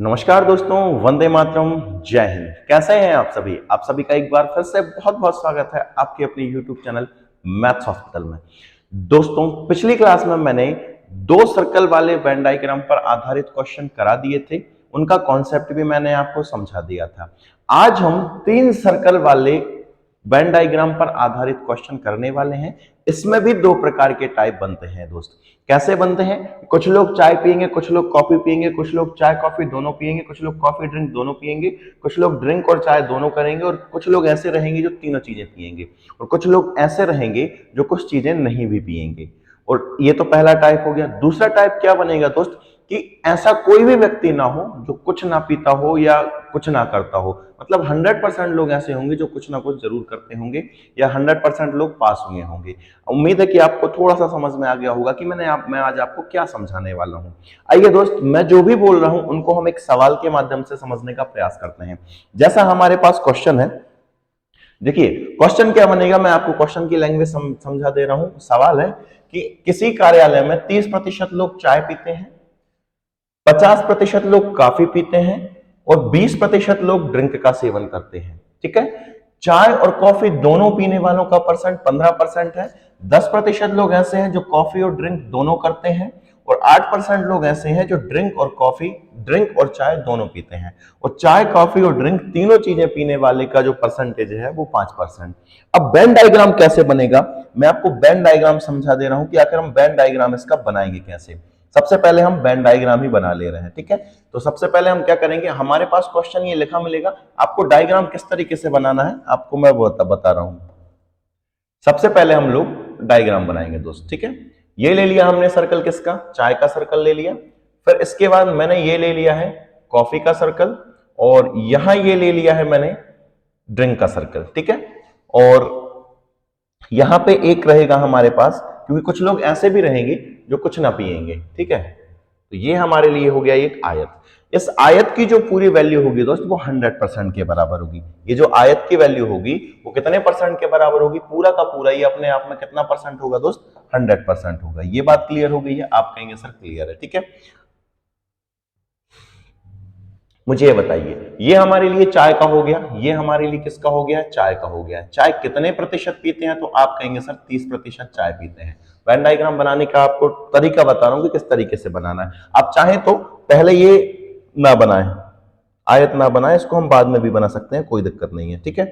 नमस्कार दोस्तों, वंदे मातरम, जय हिंद। कैसे हैं आप सभी? आप सभी का एक बार फिर से बहुत बहुत स्वागत है आपके अपने यूट्यूब चैनल मैथ्स हॉस्पिटल में। दोस्तों, पिछली क्लास में मैंने दो सर्कल वाले वेन डायग्राम पर आधारित क्वेश्चन करा दिए थे, उनका कॉन्सेप्ट भी मैंने आपको समझा दिया था। आज हम तीन सर्कल वाले वेन डायग्राम पर आधारित क्वेश्चन करने वाले हैं। इसमें भी दो प्रकार के टाइप बनते हैं दोस्त। कैसे बनते हैं? कुछ लोग चाय पियेंगे, कुछ लोग कॉफी पियेंगे, कुछ लोग चाय कॉफी दोनों पियेंगे, कुछ लोग कॉफी ड्रिंक दोनों पियेंगे, कुछ लोग ड्रिंक और चाय दोनों करेंगे और कुछ लोग ऐसे रहेंगे जो तीनों चीजें पियेंगे और कुछ लोग ऐसे रहेंगे जो कुछ चीजें नहीं भी पियेंगे। और ये तो पहला टाइप हो गया। दूसरा टाइप क्या बनेगा दोस्त कि ऐसा कोई भी व्यक्ति ना हो जो कुछ ना पीता हो या कुछ ना करता हो। मतलब 100% लोग ऐसे होंगे जो कुछ ना कुछ जरूर करते होंगे या 100% लोग पास हुए होंगे। उम्मीद है कि आपको थोड़ा सा समझ में आ गया होगा कि मैं आज आपको क्या समझाने वाला हूं। आइए दोस्त, मैं जो भी बोल रहा हूं उनको हम एक सवाल के माध्यम से समझने का प्रयास करते हैं। जैसा हमारे पास क्वेश्चन है, देखिए क्वेश्चन क्या बनेगा, मैं आपको क्वेश्चन की लैंग्वेज समझा दे रहा हूं। सवाल है कि किसी कार्यालय में 30% लोग चाय पीते हैं, 50% लोग कॉफी पीते हैं और 20% लोग ड्रिंक का सेवन करते हैं। ठीक है, चाय और कॉफी दोनों पीने वालों का परसेंट 15% है। 10% लोग ऐसे हैं जो कॉफी और ड्रिंक दोनों करते हैं और 8% लोग ऐसे हैं जो ड्रिंक और चाय दोनों पीते हैं। और चाय, कॉफी और ड्रिंक तीनों चीजें पीने वाले का जो परसेंटेज है वो 5%। अब वेन डायग्राम कैसे बनेगा, मैं आपको वेन डायग्राम समझा दे रहा हूं कि आखिर हम वेन डायग्राम इसका बनाएंगे कैसे। सबसे पहले हम वेन डायग्राम ही बना ले रहे हैं। ठीक है, तो सबसे पहले हम क्या करेंगे, हमारे पास क्वेश्चन ये लिखा मिलेगा, आपको डायग्राम किस तरीके से बनाना है आपको मैं बता रहा हूं। सबसे पहले हम लोग डायग्राम बनाएंगे दोस्त। ठीक है, ये ले लिया हमने सर्कल, किसका? चाय का सर्कल ले लिया। फिर इसके बाद मैंने ये ले लिया है कॉफी का सर्कल और यहां ये ले लिया है मैंने ड्रिंक का सर्कल। ठीक है, और यहां पे एक रहेगा हमारे पास, क्योंकि कुछ लोग ऐसे भी रहेंगे जो कुछ ना पिएंगे। ठीक है, तो ये हमारे लिए हो गया एक आयत। इस आयत की जो पूरी वैल्यू होगी दोस्त वो 100% के बराबर होगी। ये जो आयत की वैल्यू होगी वो कितने परसेंट के बराबर होगी? पूरा का पूरा ये अपने आप में कितना परसेंट होगा दोस्त? 100% होगा। ये बात क्लियर हो गई है? आप कहेंगे सर क्लियर है। ठीक है, मुझे ये बताइए, ये हमारे लिए चाय का हो गया, ये हमारे लिए किसका हो गया? चाय का हो गया। चाय कितने प्रतिशत पीते हैं? तो आप कहेंगे सर 30% चाय पीते हैं। वेन डायग्राम बनाने का आपको तरीका बता रहा हूं कि किस तरीके से बनाना है। आप चाहें तो पहले ये ना बनाए, आयत ना बनाए, इसको हम बाद में भी बना सकते हैं, कोई दिक्कत नहीं है। ठीक है,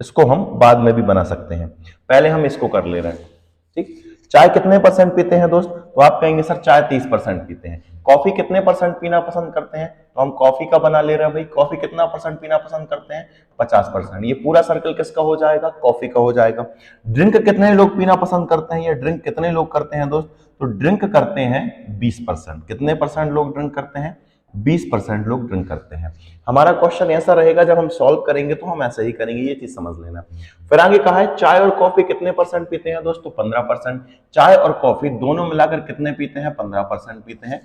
इसको हम बाद में भी बना सकते हैं, पहले हम इसको कर ले रहे हैं। ठीक, चाय कितने परसेंट पीते हैं दोस्त? तो आप कहेंगे सर चाय 30% पीते हैं। कॉफी कितने परसेंट पीना पसंद करते हैं? तो हम कॉफी का बना ले रहे हैं भाई। कॉफी कितना परसेंट पीना पसंद करते हैं? 50%। ये पूरा सर्कल किसका हो जाएगा? कॉफी का हो जाएगा। ड्रिंक कितने लोग पीना पसंद करते हैं या ड्रिंक कितने लोग करते हैं दोस्त? तो ड्रिंक करते हैं 20%। कितने परसेंट लोग ड्रिंक करते हैं? 20% लोग ड्रिंक करते हैं। हमारा क्वेश्चन ऐसा रहेगा, जब हम सॉल्व करेंगे तो हम ऐसे ही करेंगे, ये चीज समझ लेना। फिर आगे कहा है चाय और कॉफी कितने परसेंट पीते हैं दोस्तों? 15%। चाय और कॉफी दोनों मिलाकर कितने पीते हैं? 15% पीते हैं।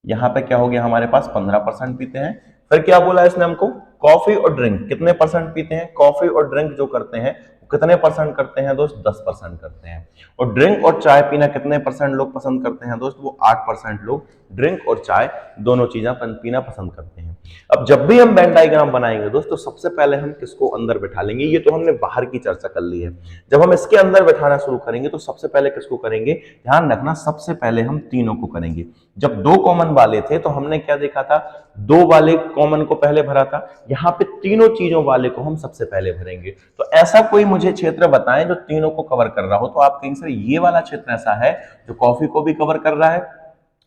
यहां पे क्या हो गया हमारे पास? 15% पीते हैं। फिर क्या बोला इसने हमको? कॉफी और ड्रिंक कितने परसेंट पीते हैं? कॉफी और ड्रिंक जो करते हैं वो कितने परसेंट करते हैं दोस्त? 10% करते हैं। और ड्रिंक और चाय पीना कितने परसेंट लोग पसंद करते हैं दोस्त? वो 8% लोग ड्रिंक और चाय दोनों चीजें पीना पसंद करते हैं। अब जब भी हम वेन डायग्राम बनाएंगे दोस्तों, सबसे पहले हम किसको अंदर बैठा लेंगे? ये तो हमने बाहर की चर्चा कर ली है। जब हम इसके अंदर बैठाना शुरू करेंगे तो सबसे पहले किसको करेंगे? ध्यान रखना, सबसे पहले हम तीनों को करेंगे। जब दो कॉमन वाले थे तो हमने क्या देखा था? दो वाले कॉमन को पहले भरा था। यहां पे तीनों चीजों वाले को हम सबसे पहले भरेंगे। तो ऐसा कोई मुझे क्षेत्र बताएं जो तीनों को कवर कर रहा हो। तो आप कहेंगे सर ये वाला क्षेत्र ऐसा है जो कॉफी को भी कवर कर रहा है,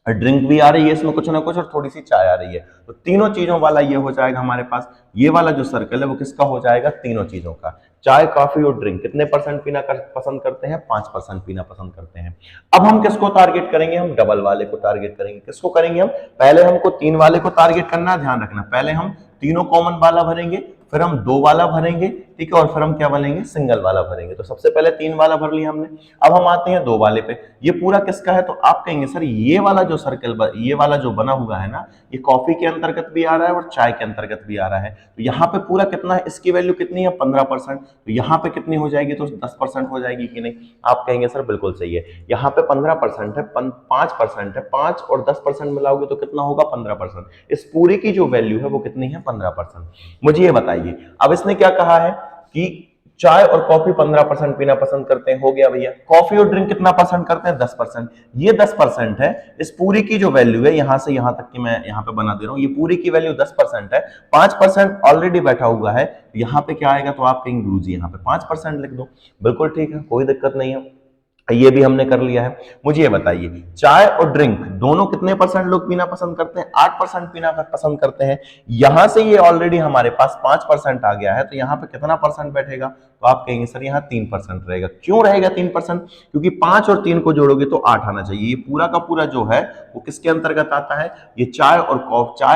ड्रिंक भी आ रही है इसमें कुछ ना कुछ और थोड़ी सी चाय आ रही है। तो तीनों चीजों वाला ये हो जाएगा हमारे पास। ये वाला जो सर्कल है वो किसका हो जाएगा? तीनों चीजों का। चाय, कॉफी और ड्रिंक कितने परसेंट पीना पसंद करते हैं? 5% पीना पसंद करते हैं। अब हम किसको टारगेट करेंगे? हम डबल वाले को टारगेट करेंगे। किसको करेंगे हम? पहले हमको 3 वाले को टारगेट करना है। ध्यान रखना, पहले हम तीनों कॉमन वाला भरेंगे, फिर हम 2 वाला भरेंगे, ठीक है, और फिर हम क्या भरेंगे, सिंगल वाला भरेंगे। तो सबसे पहले 3 वाला भर लिया हमने। अब हम आते हैं 2 वाले पे। ये पूरा किसका है, तो आप कहेंगे सर ये वाला जो सर्कल, ये वाला जो बना हुआ है ना, ये कॉफी के अंतर्गत भी आ रहा है और चाय के अंतर्गत भी आ रहा है। तो यहाँ पे पूरा कितना है, इसकी वैल्यू कितनी है, 15%। तो यहाँ पे कितनी हो जाएगी, तो 10% हो जाएगी कि नहीं। आप कहेंगे सर बिल्कुल सही है, यहाँ पे 15% है, 5% है, 5 और 10% मिलाओगे तो कितना होगा, 15%। इस पूरी की जो वैल्यू है वो कितनी है, 15%। मुझे ये बताइए, अब इसने क्या कहा है कि चाय और कॉफी 15% पीना पसंद करते हैं, हो गया भैया। कॉफी और ड्रिंक कितना पसंद करते हैं, 10%। ये 10% है, इस पूरी की जो वैल्यू है, यहां से यहां तक की मैं यहां पे बना दे रहा हूं, ये पूरी की वैल्यू 10% है। 5% ऑलरेडी बैठा हुआ है, यहां पे क्या आएगा, तो आप कहेंगे गुरुजी यहाँ पे 5% लिख दो। बिल्कुल ठीक है, कोई दिक्कत नहीं है, ये भी हमने कर लिया है। मुझे ये बताइए, चाय और ड्रिंक दोनों कितने परसेंट लोग पीना पसंद करते हैं, 8% पीना पसंद करते हैं। यहां से ये ऑलरेडी हमारे पास 5% आ गया है, तो यहां पे कितना परसेंट बैठेगा, तो आप कहेंगे सर यहाँ 3% रहेगा। क्यों रहेगा 3%, क्योंकि 5 और 3 को जोड़ोगे तो 8 आना चाहिए। ये पूरा का पूरा जो है वो किसके अंतर्गत आता है, ये चाय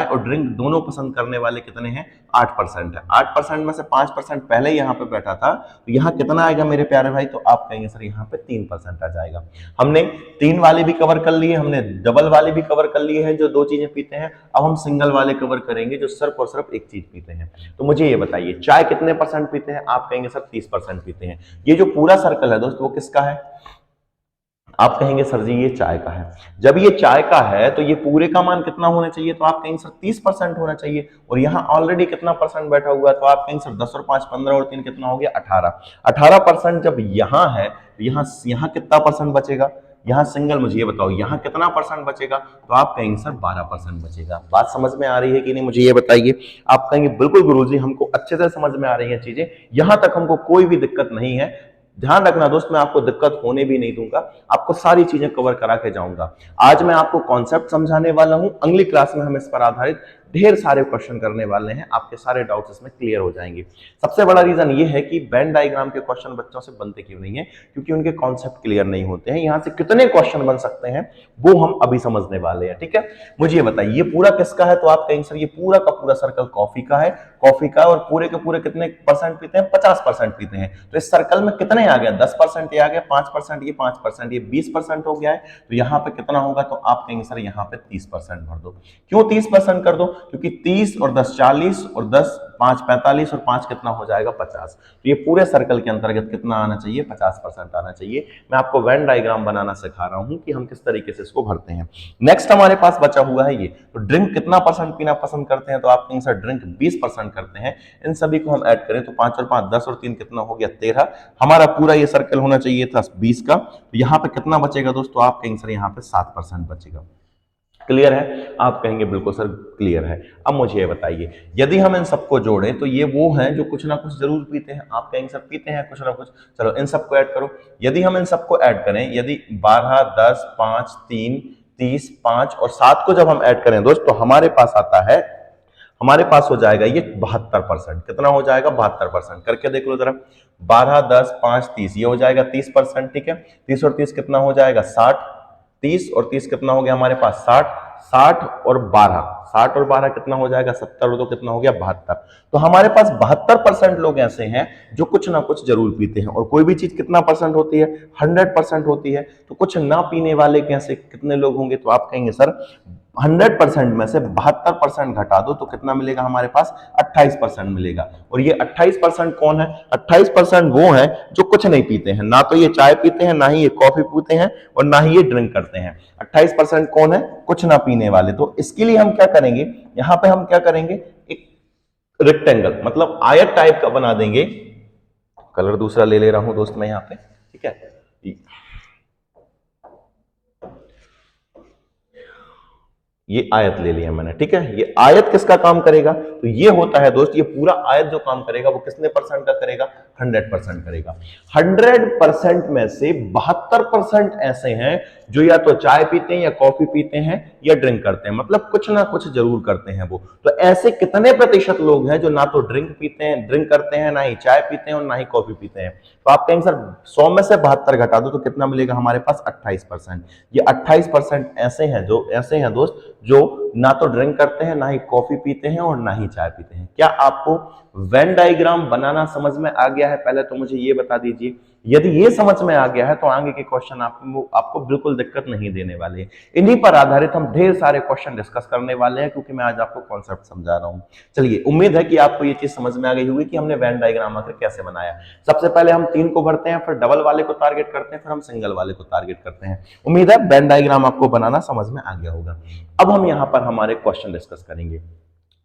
और ड्रिंक दोनों पसंद करने वाले कितने हैं, 8% है। 8% में से 5% पहले यहाँ पे बैठा था, तो यहाँ कितना आएगा मेरे प्यारे भाई, तो आप कहेंगे सर यहाँ पे 3% आ जाएगा। हमने 3 वाले भी कवर कर लिए, हमने डबल वाले भी कवर कर लिए हैं जो 2 चीजें पीते हैं। अब हम सिंगल वाले कवर करेंगे जो सिर्फ और सिर्फ एक चीज पीते हैं। तो मुझे ये बताइए, चाय कितने परसेंट पीते हैं, आप कहेंगे सर 30% पीते हैं। ये जो पूरा सर्कल है दोस्तों वो किसका है, आप कहेंगे सर जी ये चाय का है। जब ये चाय का है तो ये पूरे का मान कितना होना चाहिए, तो आप कहेंगे सर 30% होना चाहिए। और यहाँ ऑलरेडी कितना परसेंट बैठा हुआ है, तो आप कहेंगे सर 10 और 5 15 और 3 कितना हो गया, 18% जब यहाँ है तो यहाँ कितना परसेंट बचेगा, यहाँ सिंगल, मुझे ये बताओ यहाँ कितना परसेंट बचेगा, तो आप कहेंगे सर 12% बचेगा। बात समझ में आ रही है कि नहीं, मुझे ये बताइए। आप कहेंगे बिल्कुल गुरुजी हमको अच्छे से समझ में आ रही है चीजें, यहां तक हमको कोई भी दिक्कत नहीं है। ध्यान रखना दोस्त, मैं आपको दिक्कत होने भी नहीं दूंगा, आपको सारी चीजें कवर करा के जाऊंगा। आज मैं आपको कॉन्सेप्ट समझाने वाला हूं, अगली क्लास में हम इस पर आधारित ढेर सारे क्वेश्चन करने वाले हैं, आपके सारे डाउट्स इसमें क्लियर हो जाएंगे। सबसे बड़ा रीजन ये है कि वेन डायग्राम के क्वेश्चन बच्चों से बनते क्यों नहीं है, क्योंकि उनके कॉन्सेप्ट क्लियर नहीं होते हैं। यहां से कितने क्वेश्चन बन सकते हैं वो हम अभी समझने वाले हैं, ठीक है। मुझे ये बताइए ये पूरा किसका है, तो आप कहेंगे सर ये पूरा का पूरा सर्कल कॉफी का है, कॉफी का, और पूरे के पूरे कितने परसेंट पीते हैं, 50% पीते हैं। तो इस सर्कल में कितने आ गया, 10% ये आ गया, 5% ये, 5% ये, 20% हो गया है। तो यहाँ पे कितना होगा, तो आप कहेंगे सर यहाँ पे 30% भर दो। क्यों 30% कर दो, क्योंकि 30 और 10 40 और 10 5 45 और 5 कितना हो जाएगा, 50। तो ये पूरे सर्कल के अंतर्गत कितना आना चाहिए, 50% आना चाहिए। मैं आपको वेन डायग्राम बनाना सिखा रहा हूं कि हम किस तरीके से इसको भरते हैं। नेक्स्ट हमारे पास बचा हुआ है ये, तो ड्रिंक कितना परसेंट पीना पसंद करते हैं, तो आप कहेंगे सर ड्रिंक 20% करते हैं। इन सभी को हम ऐड करें तो 5 और 5 10 और 3 कितना हो गया, 13। हमारा पूरा ये सर्कल होना चाहिए था 20 का, तो यहाँ पे कितना बचेगा दोस्तों, आप कहेंगे सर यहाँ पे 7% बचेगा। क्लियर है, आप कहेंगे बिल्कुल सर क्लियर है। अब मुझे ये बताइए, यदि हम इन सबको जोड़ें तो ये वो हैं जो कुछ ना कुछ जरूर पीते हैं, आप कहेंगे सर पीते हैं कुछ ना कुछ। चलो इन सबको ऐड करो, यदि हम इन सबको ऐड करें, यदि 12 10 5 3 30 5 और 7 को जब हम ऐड करें दोस्तों, हमारे पास आता है, हमारे पास हो जाएगा ये 72%। कितना हो जाएगा, 72%। करके देख लो जरा, 12 10 5 30 ये हो जाएगा 30%, ठीक है। 30 और 30 कितना हो जाएगा, 60। 30 और 30 कितना हो गया हमारे पास, 60। 60 और 12 कितना हो जाएगा, 70 और 2 कितना हो गया, 72। तो हमारे पास 72% लोग ऐसे हैं जो कुछ ना कुछ जरूर पीते हैं। और कोई भी चीज कितना परसेंट होती है, 100% होती है। तो कुछ ना पीने वाले कैसे कितने लोग होंगे, तो आप कहेंगे सर 100% में से 72% घटा दो तो कितना मिलेगा हमारे पास, 28% मिलेगा। और ये 28% कौन है, 28% वो है जो कुछ नहीं पीते हैं, ना तो ये चाय पीते हैं, ना ही ये कॉफी पीते हैं, और ना ही ये ड्रिंक करते हैं। 28% कौन है, कुछ ना पीने वाले। तो इसके लिए हम क्या करेंगे, यहां पे हम क्या करेंगे, एक रेक्टेंगल मतलब आयत टाइप का बना देंगे। कलर दूसरा ले ले रहा हूं दोस्त मैं यहां पे, ठीक है। ये आयत ले लिया मैंने, ठीक है। ये आयत किसका काम करेगा, तो ये होता है दोस्त, ये पूरा आयत जो काम करेगा वो कितने परसेंट का करेगा, 100% करेगा। 100% में से 72% ऐसे हैं जो या तो चाय पीते हैं या कॉफी पीते हैं या ड्रिंक करते हैं, मतलब कुछ ना कुछ जरूर करते हैं वो। तो ऐसे कितने प्रतिशत लोग हैं जो ना तो ड्रिंक करते हैं, ना ही चाय पीते हैं और ना ही कॉफी पीते हैं, तो आप कहेंगे सर 100 में से 72 घटा दो तो कितना मिलेगा हमारे पास 28%। ये 28% ऐसे हैं दोस्त जो ना तो ड्रिंक करते हैं, ना ही कॉफी पीते हैं और ना ही चाय पीते हैं। क्या आपको वेन डायग्राम बनाना समझ में आ गया है? पहले तो मुझे ये बता दीजिए। यदि ये समझ में आ गया है तो आगे के क्वेश्चन आपको बिल्कुल दिक्कत नहीं देने वाले हैं। इन्हीं पर आधारित हम ढेर सारे क्वेश्चन डिस्कस करने वाले हैं, क्योंकि मैं आज आपको कॉन्सेप्ट समझा रहा हूं। चलिए, उम्मीद है कि आपको ये चीज समझ में आ गई होगी कि हमने वेन डायग्राम आकर कैसे बनाया। सबसे पहले हम 3 को भरते हैं, फिर डबल वाले को टारगेट करते हैं, फिर हम सिंगल वाले को टारगेट करते हैं। उम्मीद है वेन डायग्राम आपको बनाना समझ में आ गया होगा। अब हम यहाँ पर हमारे क्वेश्चन डिस्कस करेंगे।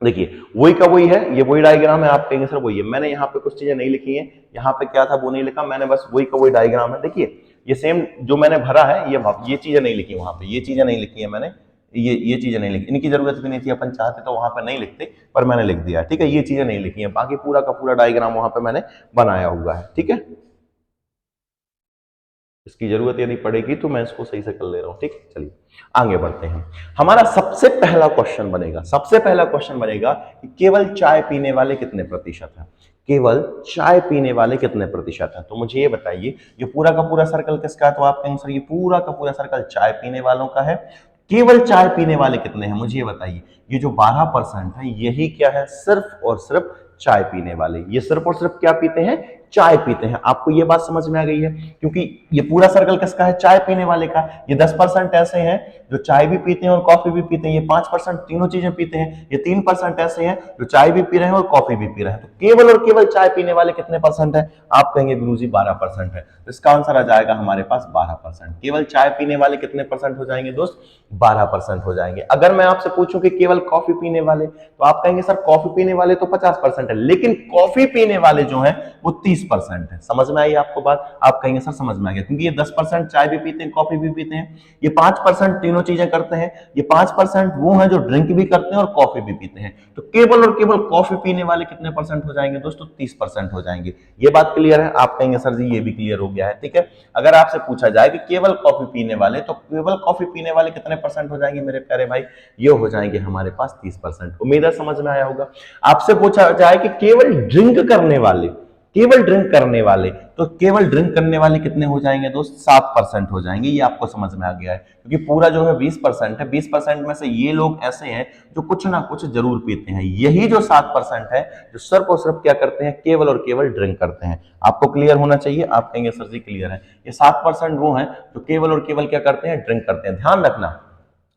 देखिए, वही का वही है, ये वही डायग्राम है। आप कहेंगे सर वही है, मैंने यहाँ पे कुछ चीजें नहीं लिखी हैं, यहाँ पे क्या था वो नहीं लिखा मैंने, बस वही का वही डायग्राम है। देखिए, ये सेम जो मैंने भरा है, ये चीजें नहीं लिखी वहां पे, ये चीजें नहीं लिखी है मैंने, ये चीजें नहीं लिखी, इनकी जरूरत भी नहीं थी। अपन चाहते तो वहां पे नहीं लिखते, पर मैंने लिख दिया। ठीक है, ये चीजें नहीं लिखी है, बाकी पूरा का पूरा डायग्राम वहां पे मैंने बनाया हुआ है। ठीक है, इसकी जरूरत यदि पड़ेगी तो मैं इसको सही से कर ले रहा हूं। ठीक है, चलिए आगे बढ़ते हैं। हमारा सबसे पहला क्वेश्चन बनेगा कि केवल चाय पीने वाले कितने प्रतिशत हैं। केवल चाय पीने वाले कितने प्रतिशत हैं? तो मुझे ये बताइए, ये पूरा का पूरा सर्कल किसका है? तो आप कहेंगे सर ये पूरा का पूरा सर्कल चाय पीने वालों का है। केवल चाय पीने वाले कितने हैं मुझे ये बताइए। ये जो 12% है, यही क्या है? सिर्फ और सिर्फ चाय पीने वाले। ये सिर्फ और सिर्फ क्या पीते हैं? चाय पीते हैं। आपको ये बात समझ में आ गई है? क्योंकि ये पूरा सर्कल किसका है? चाय पीने वाले का। ये 10% ऐसे हैं जो चाय भी पीते हैं और कॉफी भी पीते हैं। ये 5% तीनों चीजें पीते हैं। ये 3% ऐसे हैं जो चाय भी पी रहे हैं और कॉफी भी पी रहे हैं। तो केवल और केवल चाय पीने वाले कितने परसेंट है? आप कहेंगे गुरुजी 12% है। तो इसका आंसर आ जाएगा हमारे पास 12%। केवल चाय पीने वाले कितने परसेंट हो जाएंगे दोस्त? 12% हो जाएंगे। अगर मैं आपसे पूछूं कि केवल कॉफी पीने वाले, तो आप कहेंगे सर कॉफी पीने वाले तो 50% है, लेकिन कॉफी पीने वाले जो हैं वो 30% है। समझ में आई आपको बात? आप कहेंगे सर समझ में आ गया, क्योंकि ये 10% चाय भी पीते हैं, कॉफी भी पीते हैं। ये 5% तीनों चीजें करते हैं। ये 5% वो हैं जो ड्रिंक भी करते हैं और कॉफी भी पीते हैं। तो केवल और केवल कॉफी पीने वाले कितने परसेंट हो जाएंगे दोस्तों? 30% हो जाएंगे। ये बात क्लियर है? आप कहेंगे सर जी ये भी क्लियर हो गया है। ठीक है, अगर आपसे पूछा जाए कि केवल कॉफी पीने वाले, तो केवल कॉफी पीने वाले कितने परसेंट हो जाएंगे मेरे प्यारे भाई? ये हो जाएंगे हमारे पास 30%। उम्मीद है समझ में आया होगा। आपसे पूछा जाए कि केवल ड्रिंक करने वाले, तो केवल ड्रिंक करने वाले कितने हो जाएंगे दोस्त? 7% हो जाएंगे। ये आपको समझ में आ गया है, क्योंकि पूरा जो है 20% है। 20% में से ये लोग ऐसे हैं जो कुछ ना कुछ जरूर पीते हैं। यही जो 7% है जो सिर्फ और सिर्फ क्या करते हैं? केवल और केवल ड्रिंक करते हैं। आपको क्लियर होना चाहिए। आप कहेंगे सर जी क्लियर है। ये 7% वो हैं जो केवल और केवल क्या करते हैं? ड्रिंक करते हैं। ध्यान रखना,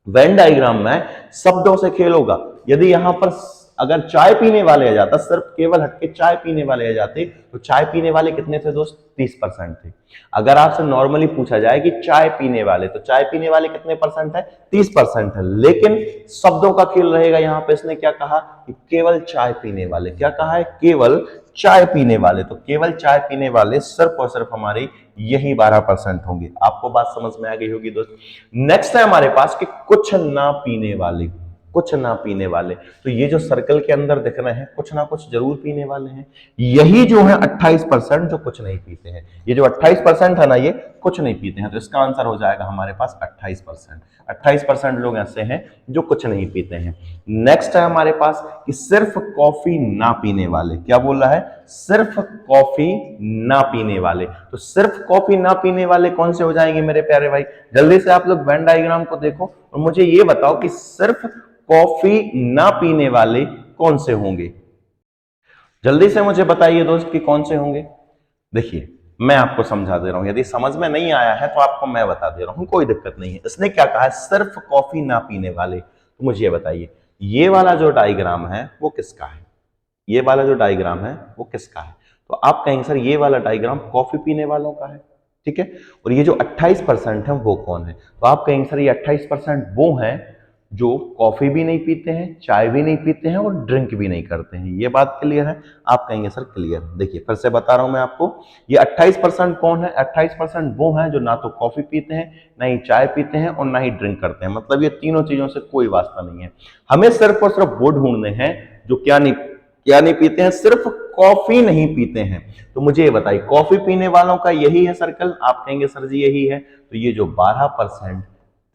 वेन डायग्राम में शब्दों से खेल होगा। यदि यहां पर अगर चाय पीने वाले आ जाता, सिर्फ केवल हटके चाय पीने वाले आ जाते, तो चाय पीने वाले कितने थे दोस्त? 30% थे। अगर आपसे नॉर्मली पूछा जाए कि चाय पीने वाले, तो चाय पीने वाले कितने परसेंट है? 30% है। लेकिन शब्दों का खेल रहेगा यहां पे। इसने क्या कहा कि केवल चाय पीने वाले। क्या कहा है? केवल चाय पीने वाले। तो केवल चाय पीने वाले सिर्फ और सिर्फ हमारे यही 12% होंगे। आपको बात समझ में आ गई होगी दोस्त। नेक्स्ट है हमारे पास कि कुछ ना पीने वाले, कुछ ना पीने वाले। तो ये जो सर्कल के अंदर दिख रहे हैं, कुछ ना कुछ जरूर पीने वाले हैं। यही जो है 28% जो कुछ नहीं पीते हैं। ये जो 28% है ना, ये कुछ नहीं पीते हैं। तो इसका आंसर हो जाएगा हमारे पास 28%। 28% लोग ऐसे हैं जो कुछ नहीं पीते हैं। नेक्स्ट है हमारे पास कि सिर्फ कॉफी ना पीने वाले। क्या बोल रहा है? सिर्फ कॉफी ना पीने वाले। तो सिर्फ कॉफी ना पीने वाले कौन से हो जाएंगे मेरे प्यारे भाई? जल्दी से आप लोग वेन डायग्राम को देखो और मुझे ये बताओ कि सिर्फ कॉफी ना पीने वाले कौन से होंगे? जल्दी से मुझे बताइए दोस्त कि कौन से होंगे। देखिए, मैं आपको समझा दे रहा हूं। यदि समझ में नहीं आया है तो आपको मैं बता दे रहा हूं, कोई दिक्कत नहीं है। इसने क्या कहा है? सिर्फ कॉफी ना पीने वाले। तो मुझे ये बताइए, ये वाला जो डायग्राम है वो किसका है? ये वाला जो डायग्राम है वो किसका है? तो आप कहेंगे सर ये वाला डायग्राम कॉफी पीने वालों का है। ठीक है, और ये जो 28% है वो कौन है? तो आप कहेंगे सर ये 28% वो हैं जो कॉफी भी नहीं पीते हैं, चाय भी नहीं पीते हैं और ड्रिंक भी नहीं करते हैं। ये बात क्लियर है? आप कहेंगे सर क्लियर। देखिए फिर से बता रहा हूं मैं आपको, ये 28% कौन है? 28% वो हैं जो ना तो कॉफी पीते हैं, ना ही चाय पीते हैं और ना ही ड्रिंक करते हैं। मतलब ये तीनों चीजों से कोई वास्ता नहीं है। हमें सिर्फ और सिर्फ वो ढूंढने हैं जो क्या नहीं पीते हैं, सिर्फ कॉफी नहीं पीते हैं। तो मुझे ये बताइए, कॉफी पीने वालों का यही है सर्कल? आप कहेंगे सर जी यही है। तो ये जो 12%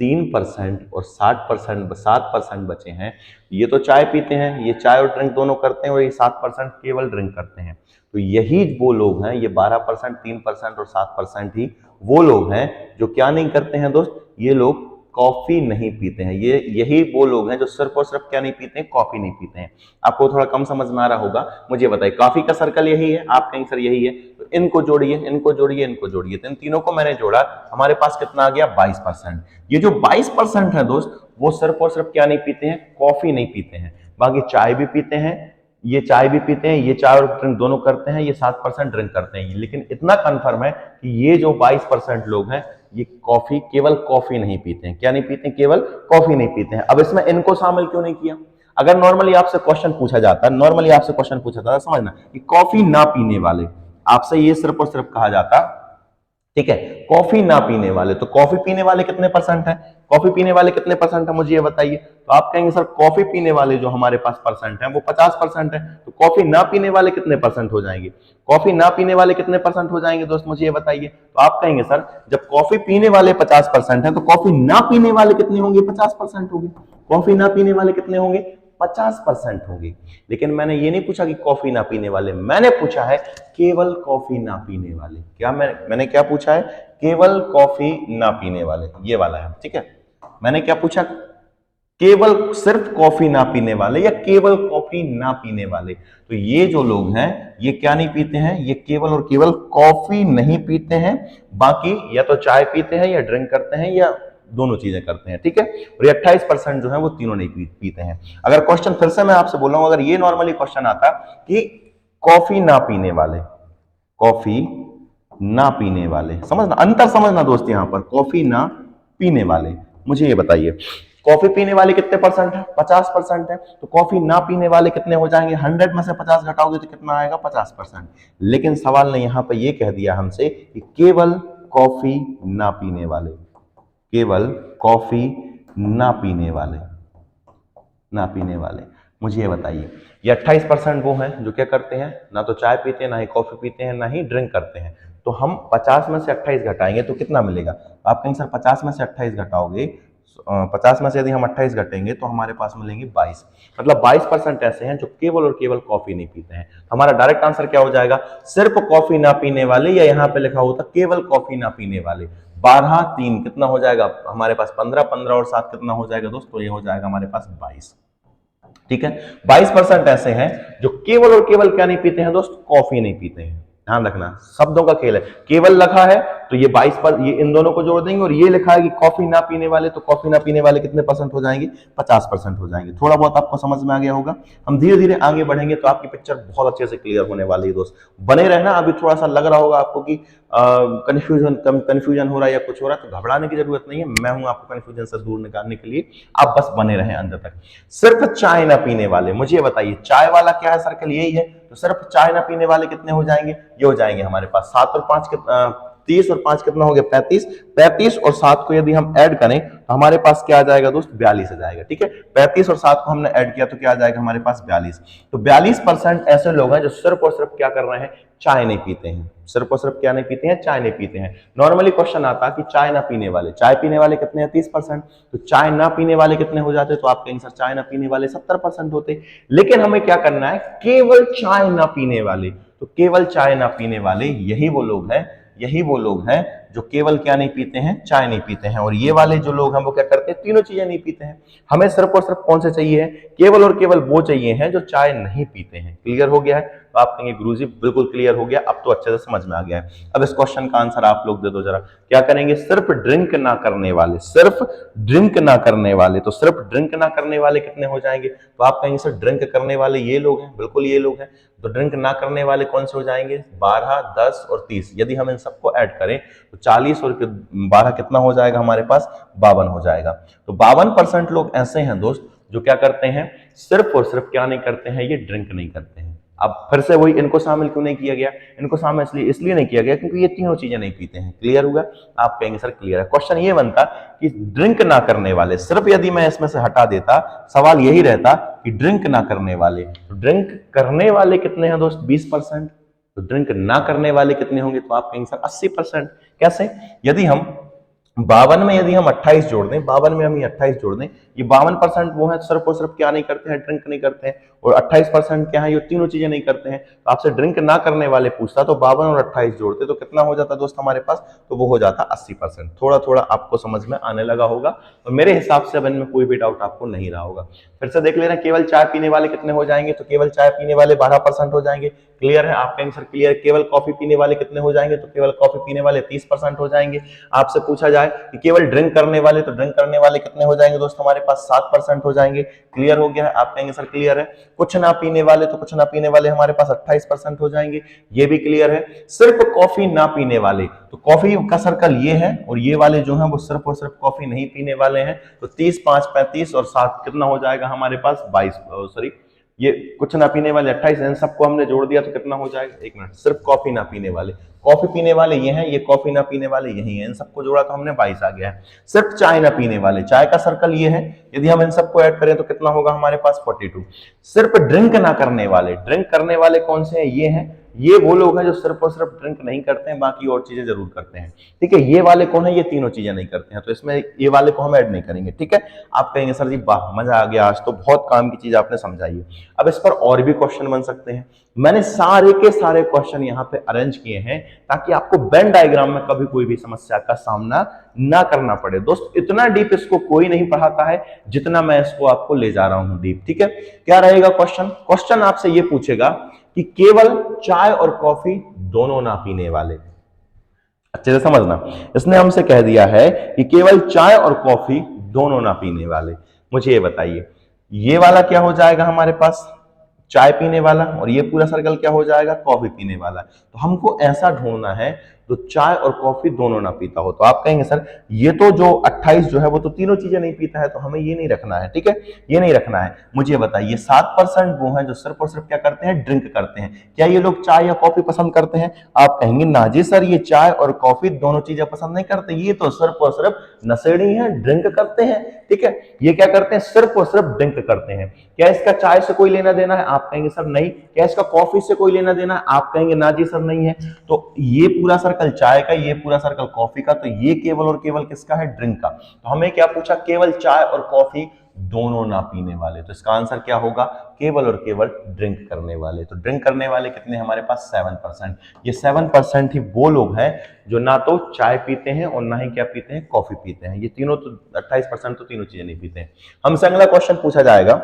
3% और 60% 7% बचे हैं, ये तो चाय पीते हैं, ये चाय और ड्रिंक दोनों करते हैं और ये 7% केवल ड्रिंक करते हैं। तो यही वो लोग हैं, ये 12%, 3% और 7% ही वो लोग हैं जो क्या नहीं करते हैं दोस्त, ये लोग कॉफी नहीं पीते हैं। ये यही वो लोग हैं जो सिर्फ और सिर्फ क्या नहीं पीते हैं, कॉफी नहीं पीते हैं। आपको थोड़ा कम समझ में आ रहा होगा, मुझे बताइए, कॉफी का सर्कल यही है, आप कहेंगे सर यही है, तो इनको जोड़िए, इनको जोड़िए, इनको जोड़िए, तो इन तीनों को मैंने जोड़ा, हमारे पास कितना आ गया 22%। ये जो 22% है दोस्त, वो सिर्फ और सिर्फ क्या नहीं पीते हैं, कॉफी नहीं पीते हैं, बाकी चाय भी पीते हैं, ये चाय भी पीते हैं, ये चाय और ड्रिंक दोनों करते हैं, ये 7% ड्रिंक करते हैं। लेकिन इतना कंफर्म है कि ये जो 22% लोग हैं, ये कॉफी, केवल कॉफी नहीं पीते हैं। क्या नहीं पीते हैं, केवल कॉफी नहीं पीते हैं। अब इसमें इनको शामिल क्यों नहीं किया? अगर नॉर्मली आपसे क्वेश्चन पूछा जाता, नॉर्मली आपसे क्वेश्चन पूछा जाता, समझना कि कॉफी ना पीने वाले, आपसे ये सिर्फ और सिर्फ कहा जाता, ठीक है, कॉफी ना पीने वाले, तो कॉफी पीने वाले कितने परसेंट है, कॉफी पीने वाले कितने परसेंट है, मुझे ये बताइए। तो आप कहेंगे सर कॉफी पीने वाले जो हमारे पास परसेंट है वो 50% है, तो कॉफी ना पीने वाले कितने परसेंट हो जाएंगे, कॉफी ना पीने वाले कितने परसेंट हो जाएंगे दोस्त, मुझे ये बताइए। तो आप कहेंगे सर जब कॉफी पीने वाले 50% है तो कॉफी ना पीने वाले कितने होंगे, 50% होंगे। कॉफी ना पीने वाले कितने होंगे, 50% होंगे। लेकिन मैंने ये नहीं पूछा कि कॉफी ना पीने वाले, मैंने पूछा है केवल कॉफी ना पीने वाले। क्या मैंने क्या पूछा है, केवल कॉफी ना पीने वाले, ये वाला है, ठीक है। मैंने क्या पूछा, केवल सिर्फ कॉफी ना पीने वाले या केवल कॉफी ना पीने वाले। तो ये जो लोग हैं ये क्या नहीं पीते हैं, ये केवल और केवल कॉफी नहीं पीते हैं, बाकी या तो चाय पीते हैं या ड्रिंक करते हैं या दोनों चीजें करते हैं, ठीक है। और ये 28% जो है वो तीनों नहीं पीते हैं। अगर क्वेश्चन फिर से मैं आपसे बोल रहा हूं, अगर ये नॉर्मली क्वेश्चन आता कि कॉफी ना पीने वाले, कॉफी ना पीने वाले, समझना अंतर, समझना दोस्त, यहां पर कॉफी ना पीने वाले, मुझे ये बताइए कॉफी पीने वाले कितने परसेंट है, 50% है, तो कॉफी ना पीने वाले कितने हो जाएंगे, 100 में से 50 घटाओगे तो कितना आएगा, 50%। लेकिन सवाल ने यहां पर यह कह दिया हमसे कि केवल कॉफी ना पीने वाले, केवल कॉफी ना पीने वाले, ना पीने वाले, मुझे ये बताइए। ये 28% वो हैं जो क्या करते हैं, ना तो चाय पीते हैं, ना ही कॉफी पीते हैं, ना ही ड्रिंक करते हैं। तो हम 50 में से 28 घटाएंगे तो कितना मिलेगा, आप कहेंगे सर 50 में से 28 घटाओगे, 50 में से यदि हम 28 घटेंगे तो हमारे पास मिलेंगे 22, मतलब 22% ऐसे हैं जो केवल और केवल कॉफी नहीं पीते हैं। हमारा डायरेक्ट आंसर क्या हो जाएगा, सिर्फ कॉफी ना पीने वाले, या यहाँ पे लिखा होता केवल कॉफी ना पीने वाले। 12 3 कितना हो जाएगा हमारे पास, 15, 15 और 7 कितना हो जाएगा दोस्तों, ये हो जाएगा हमारे पास 22, ठीक है। 22% ऐसे हैं जो केवल और केवल क्या नहीं पीते हैं दोस्त, कॉफी नहीं पीते हैं। ध्यान रखना, शब्दों का खेल है, केवल लिखा है तो ये 22 पर, ये इन दोनों को जोड़ देंगे, और ये लिखा है कि कॉफी ना पीने वाले, तो कॉफी ना पीने वाले कितने परसेंट हो जाएंगे, 50% हो जाएंगे। थोड़ा बहुत आपको समझ में आ गया होगा। हम धीरे धीरे आगे बढ़ेंगे तो आपकी पिक्चर बहुत अच्छे से क्लियर होने वाली है दोस्त, बने रहना। अभी थोड़ा सा लग रहा होगा आपको कि कंफ्यूजन हो रहा है या कुछ हो रहा है, तो घबराने की जरूरत नहीं है, मैं हूं आपको कंफ्यूजन से दूर निकालने के लिए, आप बस बने रहें अंत तक। सिर्फ चाय ना पीने वाले, मुझे बताइए चाय वाला क्या है, सर्कल यही है, तो सिर्फ चाय ना पीने वाले कितने हो जाएंगे, ये हो जाएंगे हमारे पास 7 और 5 30 और 5 कितना हो गया, 35, 35 और 7 को यदि हम ऐड करें तो हमारे पास क्या आ जाएगा दोस्त, 42 आ जाएगा, ठीक है। 35 और 7 को हमने ऐड किया तो क्या आ जाएगा हमारे पास 42। तो 42% ऐसे लोग हैं जो सिर्फ और सिर्फ क्या कर रहे हैं, चाय नहीं पीते हैं, सिर्फ और सिर्फ क्या नहीं पीते हैं, चाय नहीं पीते हैं। नॉर्मली क्वेश्चन आता कि चाय ना पीने वाले, चाय पीने वाले कितने हैं, 30%, तो चाय ना पीने वाले कितने हो जाते, तो आप कहेंगे सर चाय ना पीने वाले 70% होते। लेकिन हमें क्या करना है, केवल चाय ना पीने वाले, तो केवल चाय ना पीने वाले यही वो लोग हैं, यही वो लोग हैं जो केवल क्या नहीं पीते हैं, चाय नहीं पीते हैं। और ये वाले जो लोग हैं वो क्या करते हैं, तीनों चीजें नहीं पीते हैं। हमें सिर्फ और सिर्फ कौन से चाहिए है, केवल और केवल वो चाहिए हैं जो चाय नहीं पीते हैं। क्लियर हो गया है, तो आप कहेंगे गुरुजी बिल्कुल क्लियर हो गया, अब तो अच्छे से समझ में आ गया है। अब इस क्वेश्चन का आंसर आप लोग दे दो जरा, क्या करेंगे, सिर्फ ड्रिंक ना करने वाले, सिर्फ ड्रिंक ना करने वाले, तो सिर्फ ड्रिंक ना करने वाले कितने हो जाएंगे, तो आप कहेंगे सर ड्रिंक करने वाले ये लोग हैं, बिल्कुल ये लोग हैं। तो ड्रिंक ना करने वाले कौन से हो जाएंगे, 12, 10 और 30, यदि हम इन सबको ऐड करें तो 40 और 12 कितना हो जाएगा हमारे पास, 52 हो जाएगा। तो 52% लोग ऐसे हैं दोस्त जो क्या करते हैं, सिर्फ और सिर्फ क्या नहीं करते हैं, ये ड्रिंक नहीं करते हैं। अब फिर से वही, इनको शामिल क्यों नहीं किया गया, इनको शामिल इसलिए नहीं किया गया क्योंकि ये तीनों चीजें नहीं पीते हैं। क्लियर हुआ, आप कहेंगे सर क्लियर है। क्वेश्चन ये बनता कि ड्रिंक ना करने वाले, सिर्फ यदि मैं इसमें से हटा देता, सवाल यही रहता कि ड्रिंक ना करने वाले, तो ड्रिंक करने वाले कितने हैं दोस्त, 20%, तो ड्रिंक ना करने वाले कितने होंगे, तो आप कहेंगे सर 80%। कैसे, यदि हम 52 में यदि हम 28 जोड़ दें, 52 में हम ये 28 जोड़ दें, ये 52% वो है सिर्फ और सिर्फ क्या नहीं करते हैं, ड्रिंक नहीं करते हैं, और 28% क्या है, ये तीनों चीजें नहीं करते हैं। तो आपसे ड्रिंक ना करने वाले पूछता तो 52 और 28 जोड़ते तो कितना हो जाता दोस्त हमारे पास, तो वो हो जाता 80%। थोड़ा थोड़ा आपको समझ में आने लगा होगा, और मेरे हिसाब से अब इनमें कोई भी डाउट आपको नहीं रहा होगा। फिर से देख लेना, केवल चाय पीने वाले कितने हो जाएंगे, तो केवल चाय पीने वाले 12% हो जाएंगे। क्लियर है, आपका आंसर क्लियर। केवल कॉफी पीने वाले कितने हो जाएंगे, तो केवल कॉफी पीने वाले 30% हो जाएंगे। आपसे पूछा जाए कि केवल ड्रिंक करने वाले, तो ड्रिंक करने वाले कितने हो जाएंगे दोस्त हमारे पास, 7% हो जाएंगे। क्लियर हो गया है, आप कहेंगे सर क्लियर है। कुछ ना पीने वाले, तो कुछ ना पीने वाले हमारे पास 28% हो जाएंगे, ये भी क्लियर है। सिर्फ कॉफी ना पीने वाले, तो कॉफी का सर्कल ये है, और ये वाले जो है वो सिर्फ और सिर्फ कॉफी नहीं पीने वाले हैं। तो 30, 5, 35 और 7 कितना हो जाएगा हमारे पास, 22, सॉरी ये कुछ ना पीने वाले 28, इन सबको हमने जोड़ दिया तो कितना हो जाएगा, एक मिनट, सिर्फ कॉफी ना पीने वाले, कॉफी पीने वाले ये हैं, ये कॉफी ना पीने वाले यही हैं, इन सबको जोड़ा तो हमने 22 आ गया है। सिर्फ चाय ना पीने वाले, चाय का सर्कल ये है, यदि हम इन सबको ऐड करें तो कितना होगा हमारे पास, 42। सिर्फ ड्रिंक ना करने वाले, ड्रिंक करने वाले कौन से हैं, ये हैं, ये वो लोग हैं जो सिर्फ और सिर्फ ड्रिंक नहीं करते हैं, बाकी और चीजें जरूर करते हैं। ठीक है, ये वाले कौन है, ये तीनों चीजें नहीं करते हैं, तो इसमें ये वाले को हम ऐड नहीं करेंगे। ठीक है, आप कहेंगे सर जी वाह मजा आ गया, आज तो बहुत काम की चीज आपने समझाई है। अब इस पर और भी क्वेश्चन बन सकते हैं। मैंने सारे के सारे क्वेश्चन यहाँ पे अरेंज किए हैं ताकि आपको वेन डायग्राम में कभी कोई भी समस्या का सामना ना करना पड़े। दोस्त इतना डीप इसको कोई नहीं पढ़ाता है जितना मैं इसको आपको ले जा रहा हूं डीप। ठीक है, क्या रहेगा क्वेश्चन, क्वेश्चन आपसे ये पूछेगा कि केवल चाय और कॉफी दोनों ना पीने वाले, अच्छे से समझना, इसने हमसे कह दिया है कि केवल चाय और कॉफी दोनों ना पीने वाले। मुझे ये बताइए, ये वाला क्या हो जाएगा हमारे पास, चाय पीने वाला, और ये पूरा सर्कल क्या हो जाएगा, कॉफी पीने वाला। तो हमको ऐसा ढूंढना है तो चाय और कॉफी दोनों ना पीता हो। तो आप कहेंगे सर ये तो जो 28 जो है वो तो तीनों चीजें नहीं पीता है, तो हमें ये नहीं रखना है। ठीक है, ये नहीं रखना है। मुझे बताइए 7% वो हैं जो सिर्फ और सिर्फ क्या करते हैं, ड्रिंक करते हैं। क्या ये लोग चाय या कॉफी पसंद करते हैं? आप कहेंगे ना जी सर, ये चाय और कॉफी दोनों चीजें पसंद नहीं करते, ये तो सिर्फ और सिर्फ नशेड़ी हैं, ड्रिंक करते हैं। ठीक है, ये क्या करते हैं, सिर्फ और सिर्फ ड्रिंक करते हैं। क्या इसका चाय से कोई लेना देना है? आप कहेंगे सर नहीं। क्या इसका कॉफी से कोई लेना देना है? आप कहेंगे ना जी सर नहीं है। तो ये पूरा सर्कल चाय का, ये पूरा सर्कल कॉफी का, तो ये केवल और केवल किसका है, ड्रिंक का। तो हमें क्या पूछा, केवल चाय और कॉफी दोनों ना पीने वाले। तो इसका आंसर क्या होगा, केवल और केवल ड्रिंक करने वाले। तो ड्रिंक करने वाले कितने हमारे पास, 7%। ये 7% ही वो लोग हैं जो ना तो चाय पीते हैं और ना ही क्या पीते हैं, कॉफी पीते हैं। ये तीनों तो 28% तो तीनों चीजें नहीं पीते हैं। हमसे अगला क्वेश्चन पूछा जाएगा।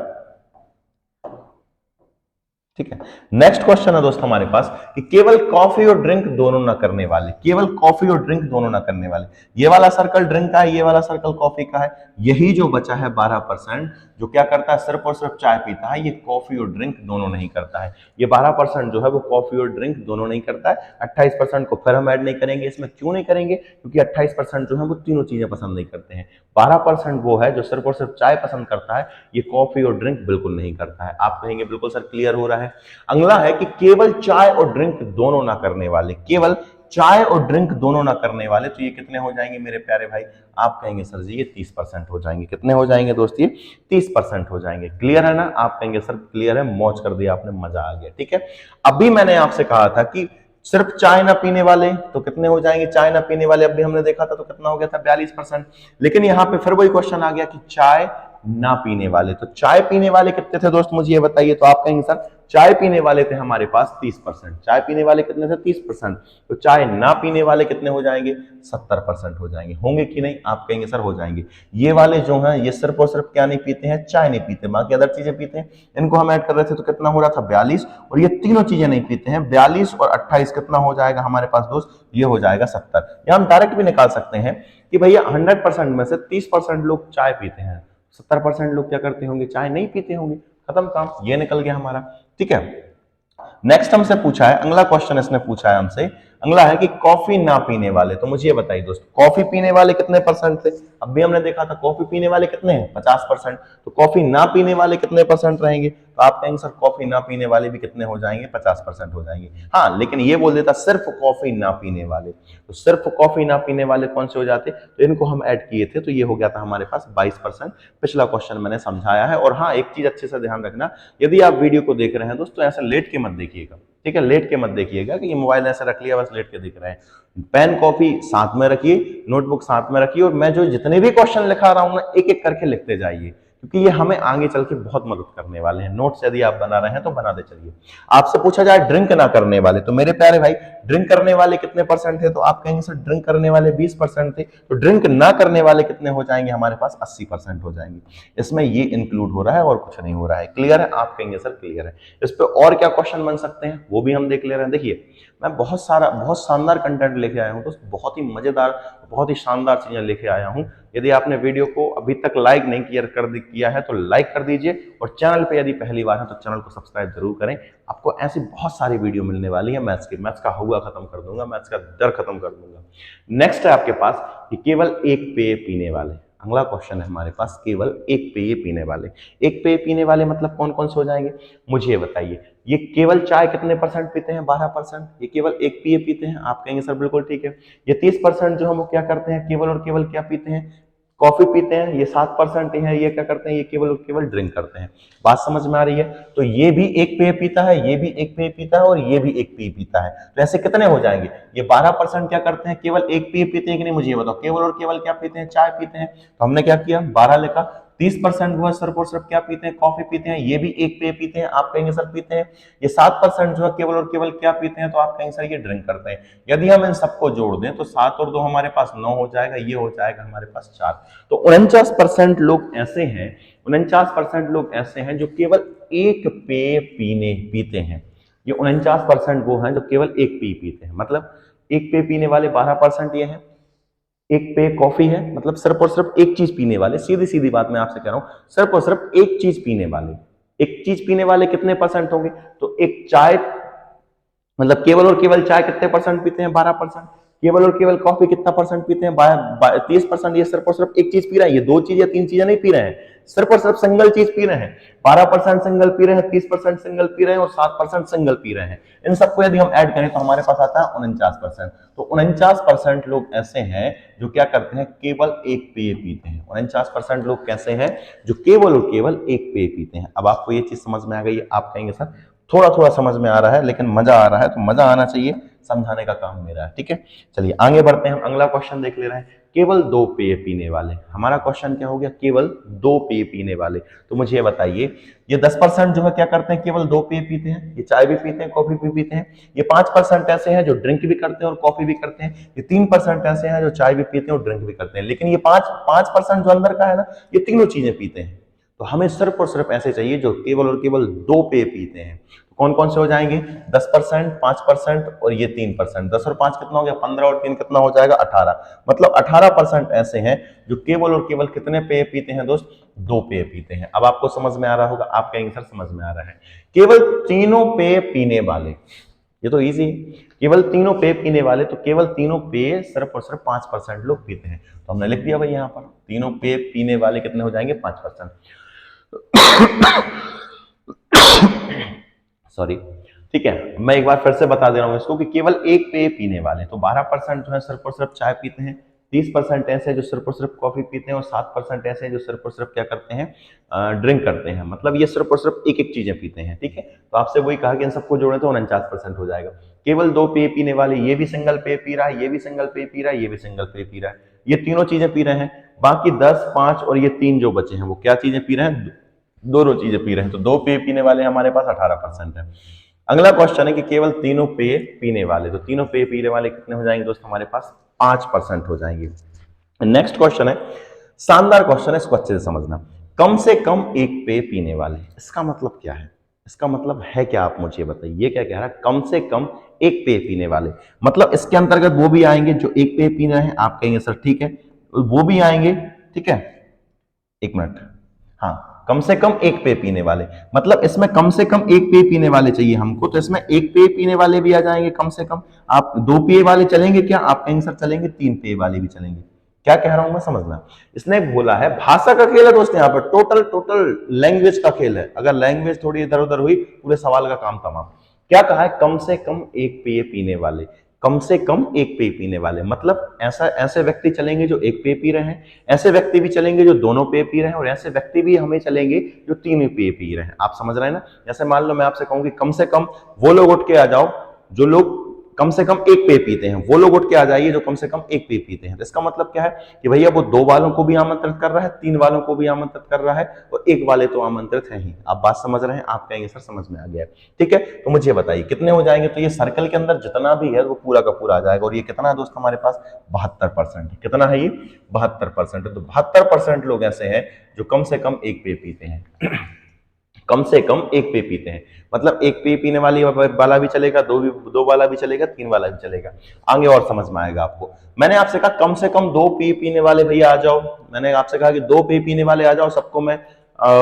ठीक है, नेक्स्ट क्वेश्चन है दोस्त हमारे पास कि केवल कॉफी और ड्रिंक दोनों ना करने वाले, केवल कॉफी और ड्रिंक दोनों ना करने वाले। ये वाला सर्कल ड्रिंक का है, ये वाला सर्कल कॉफी का है। यही जो बचा है 12% जो क्या करता है, सिर्फ और सिर्फ चाय पीता है, ये कॉफी और ड्रिंक दोनों नहीं करता है। ये 12% जो है वो कॉफी और ड्रिंक दोनों नहीं करता है। 28% को फिर हम ऐड नहीं करेंगे इसमें। क्यों नहीं करेंगे? क्योंकि 28% जो है वो तीनों चीजें पसंद नहीं करते हैं। 12% वो है जो सिर्फ और सिर्फ चाय पसंद करता है, ये कॉफी और ड्रिंक बिल्कुल नहीं करता है। आप कहेंगे बिल्कुल सर क्लियर हो रहा है। अगला है कि केवल चाय और ड्रिंक दोनों ना करने वाले, केवल चाय और ड्रिंक दोनों ना करने वाले, तो ये कितने हो जाएंगे मेरे प्यारे भाई? आप कहेंगे सर जी ये 30% हो जाएंगे। कितने हो जाएंगे दोस्त? ये 30% हो जाएंगे। क्लियर है ना? आप कहेंगे सर क्लियर है, मौज कर दिया आपने, मजा आ गया। ठीक है, अभी मैंने आपसे कहा था कि सिर्फ चाय ना पीने वाले तो कितने हो जाएंगे, चाय ना पीने वाले अभी हमने देखा था तो कितना हो गया था, 42%। लेकिन यहां पे फिर वही क्वेश्चन आ गया कि चाय ना पीने वाले, तो चाय पीने वाले कितने थे दोस्त, मुझे ये बताइए। तो आप कहेंगे सर चाय पीने वाले थे हमारे पास 30%। चाय पीने वाले कितने थे? 30%। तो चाय ना पीने वाले कितने हो जाएंगे? 70% हो जाएंगे। होंगे कि नहीं? आप कहेंगे सर हो जाएंगे। ये वाले जो हैं ये सिर्फ और सिर्फ क्या नहीं पीते हैं, चाय नहीं पीते, बाकी अदर चीजें पीते हैं। इनको हम ऐड कर रहे थे तो कितना हो रहा था, 42। और ये तीनों चीजें नहीं पीते हैं। 42 और 28 कितना हो जाएगा हमारे पास दोस्त? ये हो जाएगा 70। या हम डायरेक्ट भी निकाल सकते हैं कि भैया 100% में से 30% लोग चाय पीते हैं, 70% लोग क्या करते होंगे, चाय नहीं पीते होंगे। खत्म काम, ये निकल गया हमारा। ठीक है, नेक्स्ट हमसे पूछा है, अगला क्वेश्चन इसने पूछा है हमसे, अगला है कि कॉफी ना पीने वाले। तो मुझे ये बताइए दोस्त, कॉफी पीने वाले कितने परसेंट थे? अब भी हमने देखा था कॉफी पीने वाले कितने हैं, 50%। तो कॉफी ना पीने वाले कितने परसेंट रहेंगे? तो तो आप कहेंगे सर कॉफी ना पीने वाले भी कितने हो जाएंगे, 50% हो जाएंगे। हाँ, लेकिन ये बोल देता सिर्फ कॉफी ना पीने वाले, तो सिर्फ कॉफी ना पीने वाले कौन से हो जाते, तो इनको हम ऐड किए थे, तो ये हो गया था हमारे पास 22%। पिछला क्वेश्चन मैंने समझाया है। और हाँ, एक चीज अच्छे से ध्यान रखना, यदि आप वीडियो को देख रहे हैं दोस्तों, ऐसे लेट के मत देखिएगा, ठीक है, लेट के मत देखिएगा कि ये मोबाइल ऐसे रख लिया बस लेट के दिख रहे हैं। पेन कॉपी साथ में रखिए, नोटबुक साथ में रखिए, और मैं जो जितने भी क्वेश्चन लिखा रहा हूं ना, एक एक करके लिखते जाइए, क्योंकि ये हमें आगे चल के बहुत मदद करने वाले हैं। नोट्स यदि आप बना रहे हैं तो बनाते चलिए। आपसे पूछा जाए ड्रिंक ना करने वाले, तो मेरे प्यारे भाई ड्रिंक करने वाले कितने परसेंट थे, तो आप कहेंगे सर ड्रिंक करने वाले 20% थे, तो ड्रिंक ना करने वाले कितने हो जाएंगे, हमारे पास 80% हो जाएंगे। इसमें ये इंक्लूड हो रहा है और कुछ नहीं हो रहा है। क्लियर है? आप कहेंगे सर क्लियर है। इस पे और क्या क्वेश्चन बन सकते हैं वो भी हम देख ले रहे हैं। देखिए, मैं बहुत शानदार कंटेंट लेके आया हूं दोस्त, बहुत ही मजेदार, बहुत ही शानदार चीजें लेके आया हूं। यदि आपने वीडियो को अभी तक लाइक नहीं किया है तो लाइक कर दीजिए, और चैनल पे यदि पहली बार है तो चैनल को सब्सक्राइब जरूर करें। आपको ऐसी बहुत सारी वीडियो मिलने वाली है मैथ्स की। मैथ्स का हुआ खत्म कर दूंगा, मैथ्स का डर खत्म कर दूंगा। नेक्स्ट है आपके पास कि केवल एक पेय पीने वाले। अगला क्वेश्चन है हमारे पास, केवल एक पेय पीने वाले। एक पेय पीने वाले मतलब कौन कौन से हो जाएंगे, मुझे बताइए। ये केवल चाय कितने परसेंट पीते हैं, 12%। ये केवल एक पेय पीते हैं, आप कहेंगे सर बिल्कुल ठीक है। ये 30% जो हम वो क्या करते हैं, केवल और केवल क्या पीते हैं, कॉफी पीते हैं। ये 7% है, ये क्या करते हैं, ये केवल और केवल ड्रिंक करते हैं। बात समझ में आ रही है? तो ये भी एक पेय पीता है, ये भी एक पेय पीता है, और ये भी एक पेय पीता है। तो ऐसे कितने हो जाएंगे, ये 12% क्या करते हैं, केवल एक पेय पीते हैं कि नहीं, मुझे ये बताओ। केवल और केवल क्या पीते हैं, चाय पीते हैं। तो हमने क्या किया, 12 लिखा। 30% वो सिर्फ और सिर्फ क्या पीते हैं, कॉफी पीते हैं। ये भी एक पेय पीते हैं, आप कहेंगे सर पीते हैं। ये 7% जो है केवल और केवल क्या पीते हैं, तो आप कहेंगे सर ये ड्रिंक करते हैं। यदि हम इन सबको जोड़ दें तो 7 और 2 हमारे पास 9 हो जाएगा, ये हो जाएगा हमारे पास 4। तो 49% लोग ऐसे हैं, 49% लोग ऐसे हैं जो केवल एक पेय पीते हैं। ये 49% वो हैं जो केवल एक पेय पीते हैं। मतलब एक पेय पीने वाले 12% ये हैं। एक पे कॉफी है, मतलब सिर्फ और सिर्फ एक चीज पीने वाले। सीधी सीधी बात मैं आपसे कह रहा हूं, सिर्फ और सिर्फ एक चीज पीने वाले। एक चीज पीने वाले कितने परसेंट होंगे, तो एक चाय, मतलब केवल और केवल चाय कितने परसेंट पीते हैं, 12%। केवल और केवल कॉफी कितना परसेंट पीते हैं, 30%। ये सिर्फ और सिर्फ एक चीज पी रहे हैं, ये 2 चीज या 3 चीजें नहीं पी रहे हैं, सिर्फ और सिर्फ सिंगल चीज पी रहे हैं। 12% सिंगल पी रहे हैं, 30% सिंगल पी रहे हैं, और 7% सिंगल पी रहे हैं। इन सबको यदि हम ऐड करें तो हमारे पास आता है 49%। तो 49% लोग ऐसे हैं जो क्या करते हैं, केवल एक पेय पीते हैं। 49% लोग कैसे हैं जो केवल और केवल एक पेय पीते हैं। अब आपको ये चीज समझ में आ गई, आप कहेंगे सर थोड़ा थोड़ा समझ में आ रहा है, लेकिन मजा आ रहा है, तो मजा आना चाहिए, समझाने का काम मेरा है। ठीक है, चलिए आगे बढ़ते हैं। हम अगला क्वेश्चन देख ले रहे हैं, केवल 2 पेय पीने वाले। हमारा क्वेश्चन क्या हो गया, केवल 2 पेय पीने वाले। तो मुझे ये बताइए, ये 10% जो है क्या करते हैं, केवल 2 पेय पीते हैं। ये चाय भी पीते हैं, कॉफी भी पीते हैं। ये 5% ऐसे हैं जो ड्रिंक भी करते हैं और कॉफी भी करते हैं। ये 3% ऐसे हैं जो चाय भी पीते हैं और ड्रिंक भी करते हैं। लेकिन ये 5% जो अंदर का है ना, ये तीनों चीजें पीते हैं। तो हमें सिर्फ और सिर्फ ऐसे चाहिए जो केवल और केवल 2 पेय पीते हैं। कौन कौन से हो जाएंगे, 10%, 5% और ये 3%। 10 और 5 कितना हो गया, 15, और 3 कितना हो जाएगा, 18। मतलब 18% ऐसे हैं जो केवल और केवल कितने पेय पीते हैं दोस्त, 2 पेय पीते हैं। अब आपको समझ में आ रहा होगा, आप कहेंगे सर समझ में आ रहा है। केवल तीनों पेय पीने वाले, ये तो इजी है। केवल तीनों पेय पीने वाले, तो केवल तीनों पेय सिर्फ और सिर्फ 5% लोग पीते हैं। तो हमने लिख दिया भाई, यहाँ पर तीनों पेय पीने वाले कितने हो जाएंगे, 5%। सॉरी, ठीक है, मैं एक बार फिर से बता दे रहा हूं इसको कि केवल एक पेय पीने वाले, तो 12% जो है सिर्फ और सिर्फ चाय पीते हैं। 30% ऐसे जो सिर्फ और सिर्फ कॉफी पीते हैं, और 7% ऐसे जो सिर्फ और सिर्फ क्या करते हैं, ड्रिंक करते हैं। मतलब ये सिर्फ और सिर्फ एक एक चीजें पीते हैं। ठीक है, तो आपसे वही कहा कि इन सबको जोड़े तो 49% हो जाएगा। केवल 2 पेय पीने वाले, ये भी सिंगल पेय पी रहा है, ये भी सिंगल पेय पी रहा है, ये भी सिंगल पेय पी रहा है। ये तीनों चीजें पी रहे हैं। बाकी 10, 5 और ये 3 जो बचे हैं वो क्या चीजें पी रहे हैं, दोनों चीजें पी रहे हैं। तो 2 पेय पीने वाले हमारे पास 18% है। अगला क्वेश्चन है कि केवल तीनों पेय पीने वाले, तो तीनों पेय पीने वाले कितने हो जाएंगे दोस्त, हमारे पास 5% हो जाएंगे। नेक्स्ट क्वेश्चन है, शानदार क्वेश्चन है, इसको अच्छे से समझना। कम से कम एक पेय पीने वाले, इसका मतलब क्या है, इसका मतलब है क्या, आप मुझे बताइए। ये क्या कह रहा है, कम से कम एक पेय पीने वाले, मतलब इसके अंतर्गत वो भी आएंगे जो एक पेय पी रहे हैं। आप कहेंगे सर ठीक है, वो भी आएंगे। ठीक है, एक मिनट, हाँ, कम से कम एक पेय पीने वाले, मतलब इसमें कम से कम एक पेय पीने वाले चाहिए हमको, तो इसमें एक पेय पीने वाले भी आ जाएंगे कम से कम। आप 2 पेय वाले चलेंगे क्या, आप कहेंगे सर चलेंगे, 3 पेय वाले भी चलेंगे। क्या कह रहा हूं मैं, समझना। इसने बोला है भाषा का खेल है दोस्त, यहाँ पर टोटल टोटल लैंग्वेज का खेल है। अगर लैंग्वेज थोड़ी इधर उधर हुई पूरे सवाल का काम तमाम। क्या कहा है, कम से कम एक पेय पीने वाले, कम से कम एक पेय पीने वाले, मतलब ऐसा ऐसे व्यक्ति चलेंगे जो एक पेय पी रहे हैं, ऐसे व्यक्ति भी चलेंगे जो दोनों पेय पी रहे हैं, और ऐसे व्यक्ति भी हमें चलेंगे जो तीनों पेय पी रहे हैं। आप समझ रहे हैं ना। जैसे मान लो मैं आपसे कहूं कि कम से कम वो लोग उठ के आ जाओ जो लोग कम से कम एक पेय पीते हैं, वो लोग उठ के आ जाइए जो कम से कम एक पेय पीते हैं। तो इसका मतलब क्या है कि भैया वो दो वालों को भी आमंत्रित कर रहा है, तीन वालों को भी आमंत्रित कर रहा है, और एक वाले तो आमंत्रित है ही। आप बात समझ रहे हैं, आप कहेंगे सर समझ में आ गया। ठीक है, तो मुझे बताइए कितने हो जाएंगे। तो ये सर्कल के अंदर जितना भी है वो पूरा का पूरा आ जाएगा। और ये कितना है दोस्त हमारे पास, 72%। कितना है ये, 72%। तो 72% लोग ऐसे हैं जो कम से कम एक पेय पीते हैं। कम से कम एक पेय पीते हैं, मतलब एक पेय पीने वाला भी चलेगा, दो वाला भी चलेगा, तीन वाला भी चलेगा। आगे और समझ में आएगा आपको। मैंने आपसे कहा कम से कम दो पेय पीने वाले भैया आ जाओ। मैंने आपसे कहा कि दो पेय पीने वाले आ जाओ, सबको मैं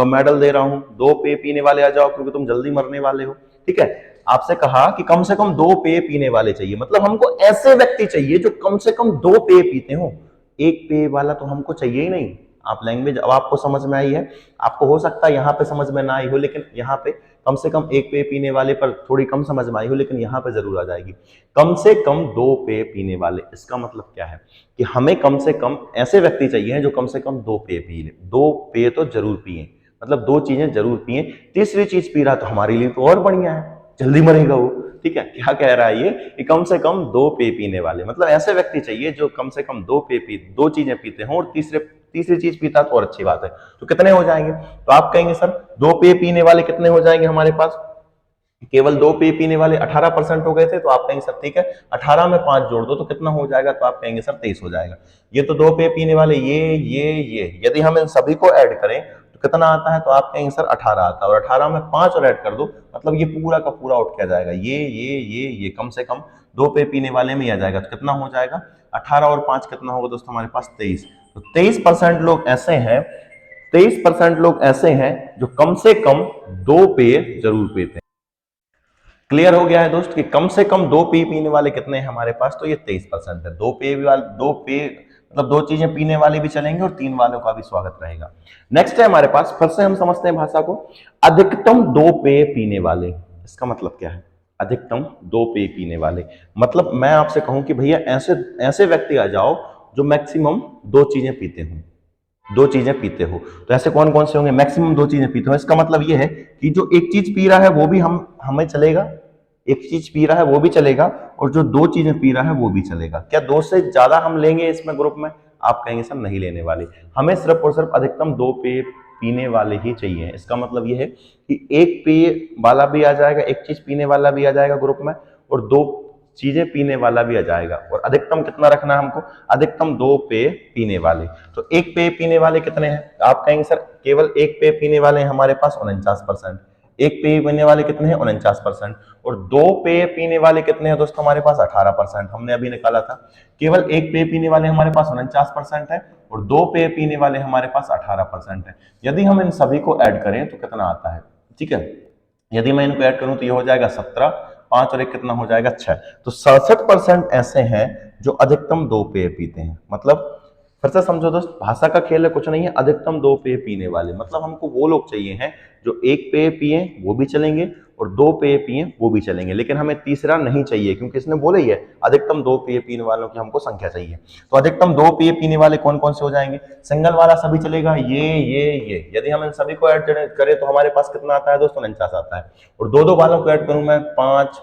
मेडल दे रहा हूं। दो पेय पीने वाले आ जाओ क्योंकि तुम जल्दी मरने वाले हो। ठीक है, आपसे कहा कि कम से कम दो पेय पीने वाले चाहिए, मतलब हमको ऐसे व्यक्ति चाहिए जो कम से कम दो पेय पीते हो। एक पेय वाला तो हमको चाहिए ही नहीं। आप लैंग्वेज अब आपको समझ में आई है। आपको हो सकता है यहाँ पे समझ में ना आई हो, लेकिन यहाँ पे कम से कम एक पेय पीने वाले पर थोड़ी कम समझ में आई हो, लेकिन यहाँ पे जरूर आ जाएगी। कम से कम दो पेय पीने वाले, इसका मतलब क्या है कि हमें कम से कम ऐसे व्यक्ति चाहिए जो कम से कम दो पेय पी ले। दो पेय तो जरूर पिए, मतलब दो चीजें जरूर पिए। तीसरी चीज पी रहा तो हमारे लिए तो और बढ़िया है, जल्दी मरेगा वो। ठीक है, क्या कह रहा है ये कि कम से कम दो पेय पीने वाले, मतलब ऐसे व्यक्ति चाहिए जो कम से कम दो चीजें पीते हों, और तीसरी चीज पीता तो और अच्छी बात है। तो कितने हो जाएंगे, तो आप कहेंगे सर दो पेय पीने वाले कितने हो जाएंगे हमारे पास, केवल दो पेय पीने वाले 18% हो गए थे। तो आप कहेंगे सर ठीक है 18 में 5 जोड़ दो तो कितना हो जाएगा, तो आप कहेंगे सर 23 हो जाएगा। ये तो दो पेय पीने वाले ये यदि हम इन सभी को ऐड करें तो कितना आता है, तो आप कहेंगे सर 18 आता है। और 18 में 5 और ऐड कर दो, मतलब ये पूरा का पूरा उठ के आ जाएगा। ये कम से कम दो पेय पीने वाले में आ जाएगा। तो कितना हो जाएगा, 18 और 5 कितना होगा दोस्तों हमारे पास, 23। तो 23% लोग ऐसे हैं, 23% लोग ऐसे हैं जो कम से कम दो पेय जरूर पीते हैं। क्लियर हो गया है दोस्त कि कम से कम दो पेय पीने वाले कितने हैं हमारे पास, तो ये 23% है। दो पेय मतलब दो चीजें पीने वाले भी चलेंगे और तीन वालों का भी स्वागत रहेगा। नेक्स्ट है हमारे पास, फिर से हम समझते हैं भाषा को, अधिकतम दो पेय पीने वाले। इसका मतलब क्या है, अधिकतम दो पेय पीने वाले, मतलब मैं आपसे कहूं कि भैया ऐसे ऐसे व्यक्ति आ जाओ जो मैक्सिमम दो चीजें पीते हों। दो चीजें पीते हो, तो ऐसे कौन कौन से होंगे, मैक्सिमम दो चीजें पीते हो। इसका मतलब ये है कि जो एक चीज पी रहा है वो भी हमें चलेगा, एक चीज पी रहा है वो भी चलेगा, और जो दो चीजें पी रहा है वो भी चलेगा। क्या दो से ज्यादा हम लेंगे इसमें ग्रुप में, आप कहेंगे सर नहीं लेने वाले, हमें सिर्फ और सिर्फ अधिकतम दो पेय पीने वाले ही चाहिए। इसका मतलब ये है कि एक पेय वाला भी आ जाएगा, एक चीज पीने वाला भी आ जाएगा ग्रुप में, और दो चीजें पीने वाला भी आ जाएगा। और अधिकतम कितना रखना है हमको, अधिकतम दो पेय पीने वाले। तो एक पेय पीने वाले कितने हैं, आप कहेंगे सर केवल एक पेय पीने वाले हैं हमारे पास 49%। एक पेय पीने वाले कितने हैं, 49%। और दो पेय पीने वाले कितने हैं दोस्तों हमारे पास, 18%। हमने अभी निकाला था। केवल एक पेय पीने वाले हमारे पास 49% है, और दो पेय पीने वाले हमारे पास 18% है। यदि हम इन सभी को ऐड करें तो कितना आता है, ठीक है, यदि मैं इनको ऐड करूं तो ये हो जाएगा 17, 5 और 1 कितना हो जाएगा 6। तो 67% ऐसे हैं जो अधिकतम दो पेय पीते हैं। मतलब फिर से समझो दोस्त, भाषा का खेल है, कुछ नहीं है, अधिकतम दो पेय पीने वाले, मतलब हमको वो लोग चाहिए हैं जो एक पेय पिए वो भी चलेंगे और दो पेय पिए वो भी चलेंगे, लेकिन हमें तीसरा नहीं चाहिए क्योंकि इसने बोला ही है अधिकतम दो पेय पीने वालों की हमको संख्या चाहिए। तो अधिकतम दो पेय पीने वाले कौन कौन से हो जाएंगे, सिंगल वाला सभी चलेगा, ये यदि हम इन सभी को ऐड करें तो हमारे पास कितना आता है दोस्तों, 49 आता है। और दो दो वालों को ऐड करूं मैं, 5,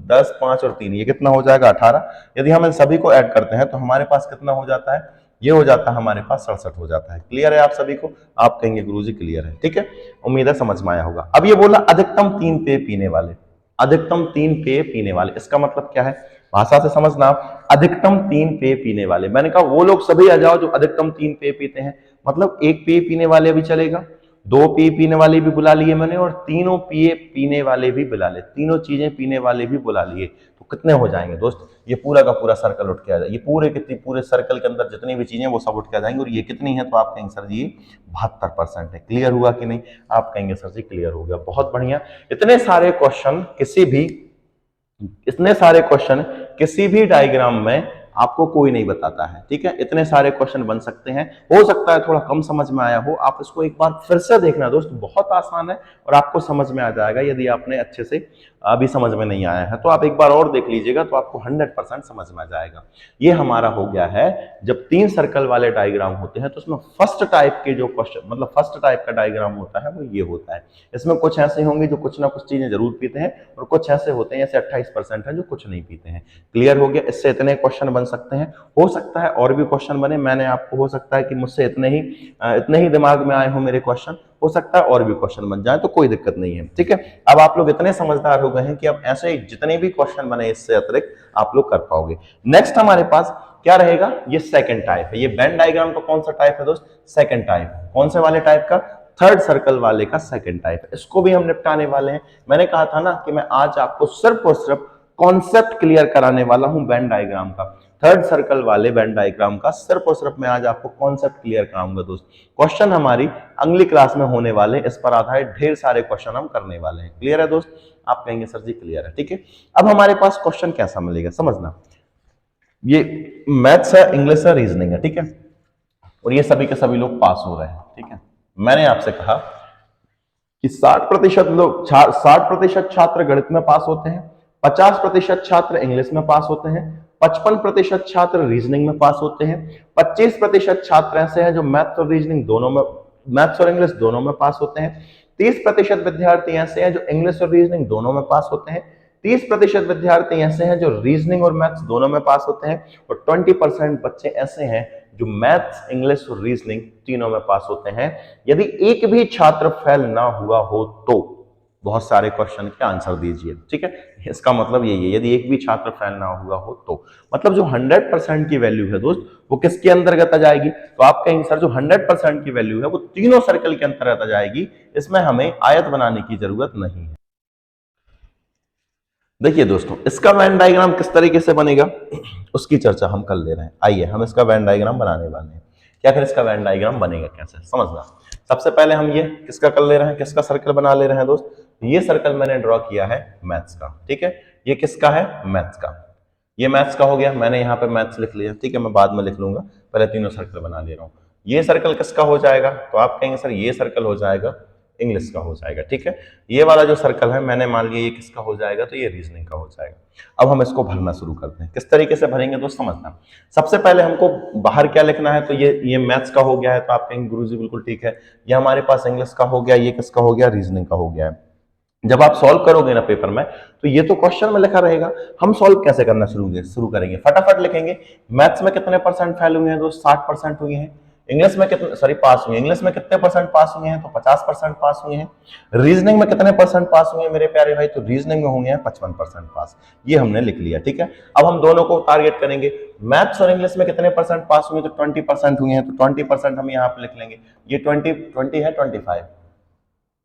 10, 5 और 3, ये कितना हो जाएगा 18। यदि हम इन सभी को ऐड करते हैं तो हमारे पास कितना हो जाता है, ये हो जाता है हमारे पास 67 हो जाता है। क्लियर है आप सभी को, आप कहेंगे गुरुजी क्लियर है, ठीक है, उम्मीद है समझ में आया होगा। अब ये बोला अधिकतम 3 पेय पीने वाले, अधिकतम 3 पेय पीने वाले, इसका मतलब क्या है, भाषा से समझना आप, अधिकतम 3 पेय पीने वाले, मैंने कहा वो लोग सभी आ जाओ जो अधिकतम 3 पेय पीते हैं। मतलब एक पेय पीने वाले भी चलेगा, दो पेय पीने वाले भी बुला लिए मैंने, और तीनों पेय पीने वाले भी बुला ले, तीनों चीजें पीने वाले भी बुला लिए। तो कितने हो जाएंगे दोस्त, ये पूरा का पूरा सर्कल उठ के आ जाए, ये पूरे सर्कल के अंदर जितनी भी चीजें वो सब उठ के आ जाएंगे। और ये कितनी है, तो आप कहेंगे सर जी 72% है। क्लियर हुआ कि नहीं, आप कहेंगे सर जी क्लियर हो गया, बहुत बढ़िया। इतने सारे क्वेश्चन किसी भी डायग्राम में आपको कोई नहीं बताता है। ठीक है, इतने सारे क्वेश्चन बन सकते हैं। हो सकता है थोड़ा कम समझ में आया हो, आप इसको एक बार फिर से देखना दोस्त, बहुत आसान है और आपको समझ में आ जाएगा। यदि आपने अच्छे से अभी समझ में नहीं आया है तो आप एक बार और देख लीजिएगा तो आपको 100% समझ में आ जाएगा। ये हमारा हो गया है, जब 3 सर्कल वाले डायग्राम होते हैं तो उसमें फर्स्ट टाइप के जो क्वेश्चन, मतलब फर्स्ट टाइप का डायग्राम होता है वो ये होता है। इसमें कुछ ऐसे होंगे जो कुछ ना कुछ चीजें जरूर पीते हैं और कुछ ऐसे होते हैं, जैसे 28% है जो कुछ नहीं पीते हैं। क्लियर हो गया? इससे इतने क्वेश्चन बन सकते हैं। हो सकता है और भी क्वेश्चन बने, मैंने आपको, हो सकता है कि मुझसे इतने ही दिमाग में आए हो मेरे क्वेश्चन, हो सकता है और भी क्वेश्चन बन जाए, तो कोई दिक्कत नहीं है। ठीक है, अब आप लोग इतने समझदार हो गए हैं कि अब ऐसे ही जितने भी क्वेश्चन बने इससे अतिरिक्त आप लोग कर पाओगे। नेक्स्ट हमारे पास क्या रहेगा? ये सेकंड टाइप है। ये वेन डायग्राम का कौन सा टाइप है दोस्त? Second type. कौन से वाले टाइप का? थर्ड सर्कल वाले का सेकंड टाइप। इसको भी हम निपटाने वाले हैं। मैंने कहा था ना कि मैं आज आपको सिर्फ और सिर्फ कॉन्सेप्ट क्लियर कराने वाला हूं वेन डायग्राम का। थर्ड सर्कल वाले वेन डायग्राम का सिर्फ और सिर्फ मैं आज आपको कॉन्सेप्ट क्लियर कराऊंगा दोस्त। क्वेश्चन हमारी अगली क्लास में होने वाले, इस पर आधारित ढेर सारे क्वेश्चन हम करने वाले हैं। क्लियर है दोस्त? आप कहेंगे सर जी क्लियर है। ठीक है, अब हमारे पास क्वेश्चन कैसा मिलेगा समझना। ये मैथ्स है, इंग्लिश है, रीजनिंग है। ठीक है, और ये सभी के सभी लोग पास हो रहे हैं। ठीक है, मैंने आपसे कहा कि 60% छात्र गणित में पास होते हैं, 50% छात्र इंग्लिश में पास होते हैं, 55% छात्र रीजनिंग में पास होते हैं, 25% छात्र ऐसे हैं जो मैथ्स और रीजनिंग दोनों में, मैथ्स और इंग्लिश दोनों में पास होते हैं, 30% विद्यार्थी ऐसे हैं जो इंग्लिश और रीजनिंग दोनों में पास होते हैं, 30% विद्यार्थी ऐसे हैं जो रीजनिंग और मैथ्स दोनों में पास होते हैं, और 20% बच्चे ऐसे हैं जो मैथ्स, इंग्लिश और रीजनिंग तीनों में पास होते हैं। यदि एक भी छात्र फेल ना हुआ हो तो बहुत सारे क्वेश्चन के आंसर दीजिए। ठीक है, इसका मतलब यही है, यदि एक भी छात्र फेल ना हुआ हो तो, मतलब जो 100% की वैल्यू है दोस्त वो किसके अंतर्गत आ जाएगी? तो आप कहेंगे सर जो 100% की वैल्यू है वो तीनों सर्कल के अंतर्गत आ जाएगी, इसमें हमें आयत बनाने की जरूरत नहीं है। देखिए दोस्तों, इसका वेन डायग्राम किस तरीके से बनेगा उसकी चर्चा हम कर ले रहे हैं। आइए हम इसका वेन डायग्राम बनाने वाले हैं। क्या फिर इसका वेन डायग्राम बनेगा कैसे समझना। सबसे पहले हम ये किसका कर ले रहे हैं, किसका सर्कल बना ले रहे हैं दोस्त? ये सर्कल मैंने ड्रॉ किया है मैथ्स का। ठीक है, ये किसका है? मैथ्स का। ये मैथ्स का हो गया, मैंने यहाँ पे मैथ्स लिख लिया। ठीक है, मैं बाद में लिख लूंगा, पहले तीनों सर्कल बना ले रहा हूँ। ये सर्कल किसका हो जाएगा? तो आप कहेंगे सर ये सर्कल हो जाएगा इंग्लिश का हो जाएगा। ठीक है, ये वाला जो सर्कल है मैंने मान लिया ये किसका हो जाएगा? तो ये रीजनिंग का हो जाएगा। अब हम इसको भरना शुरू करते हैं। किस तरीके से भरेंगे दोस्त समझना। सबसे पहले हमको बाहर क्या लिखना है? तो ये मैथ्स का हो गया है, तो आप कहेंगे गुरुजी बिल्कुल ठीक है। ये हमारे पास इंग्लिश का हो गया, ये किसका हो गया? रीजनिंग का हो गया है। जब आप सॉल्व करोगे ना पेपर में तो ये तो क्वेश्चन में लिखा रहेगा। हम सॉल्व कैसे करना शुरू करेंगे? फटाफट लिखेंगे। मैथ्स में कितने परसेंट फेल हुए हैं दोस्त? 60% हुए हैं। इंग्लिश में कितने, सॉरी पास हुए, इंग्लिश में कितने परसेंट पास हुए हैं? तो 50% पास हुए हैं। रीजनिंग में कितने परसेंट पास हुए हैं मेरे प्यारे भाई? तो रीजनिंग में हुए हैं 55% पास। ये हमने लिख लिया। ठीक है, अब हम दोनों को टारगेट करेंगे। मैथ्स और इंग्लिश में कितने परसेंट पास हुए? तो 20% हुए हैं, तो 20% हम यहाँ पे लिख लेंगे। ये 20 है, 25,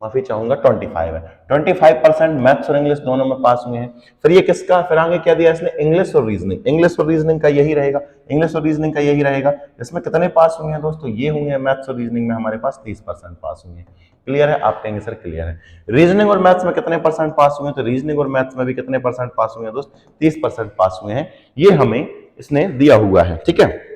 माफी चाहूंगा 25 है। 25% मैथ्स और इंग्लिश दोनों में पास हुए हैं। फिर ये किसका, फिर आगे क्या दिया इसने? इंग्लिश और रीजनिंग। इंग्लिश और रीजनिंग का यही रहेगा, इंग्लिश और रीजनिंग का यही रहेगा। इसमें कितने पास हुए हैं दोस्तों? ये हुए हैं मैथ्स और रीजनिंग में हमारे पास 30% पास हुए हैं। क्लियर है? आप कहेंगे सर क्लियर है। रीजनिंग और मैथ्स में कितने परसेंट पास हुए हैं? तो रीजनिंग और मैथ्स में भी कितने परसेंट पास हुए हैं दोस्त? 30% पास हुए हैं। ये हमें इसने दिया हुआ है। ठीक है,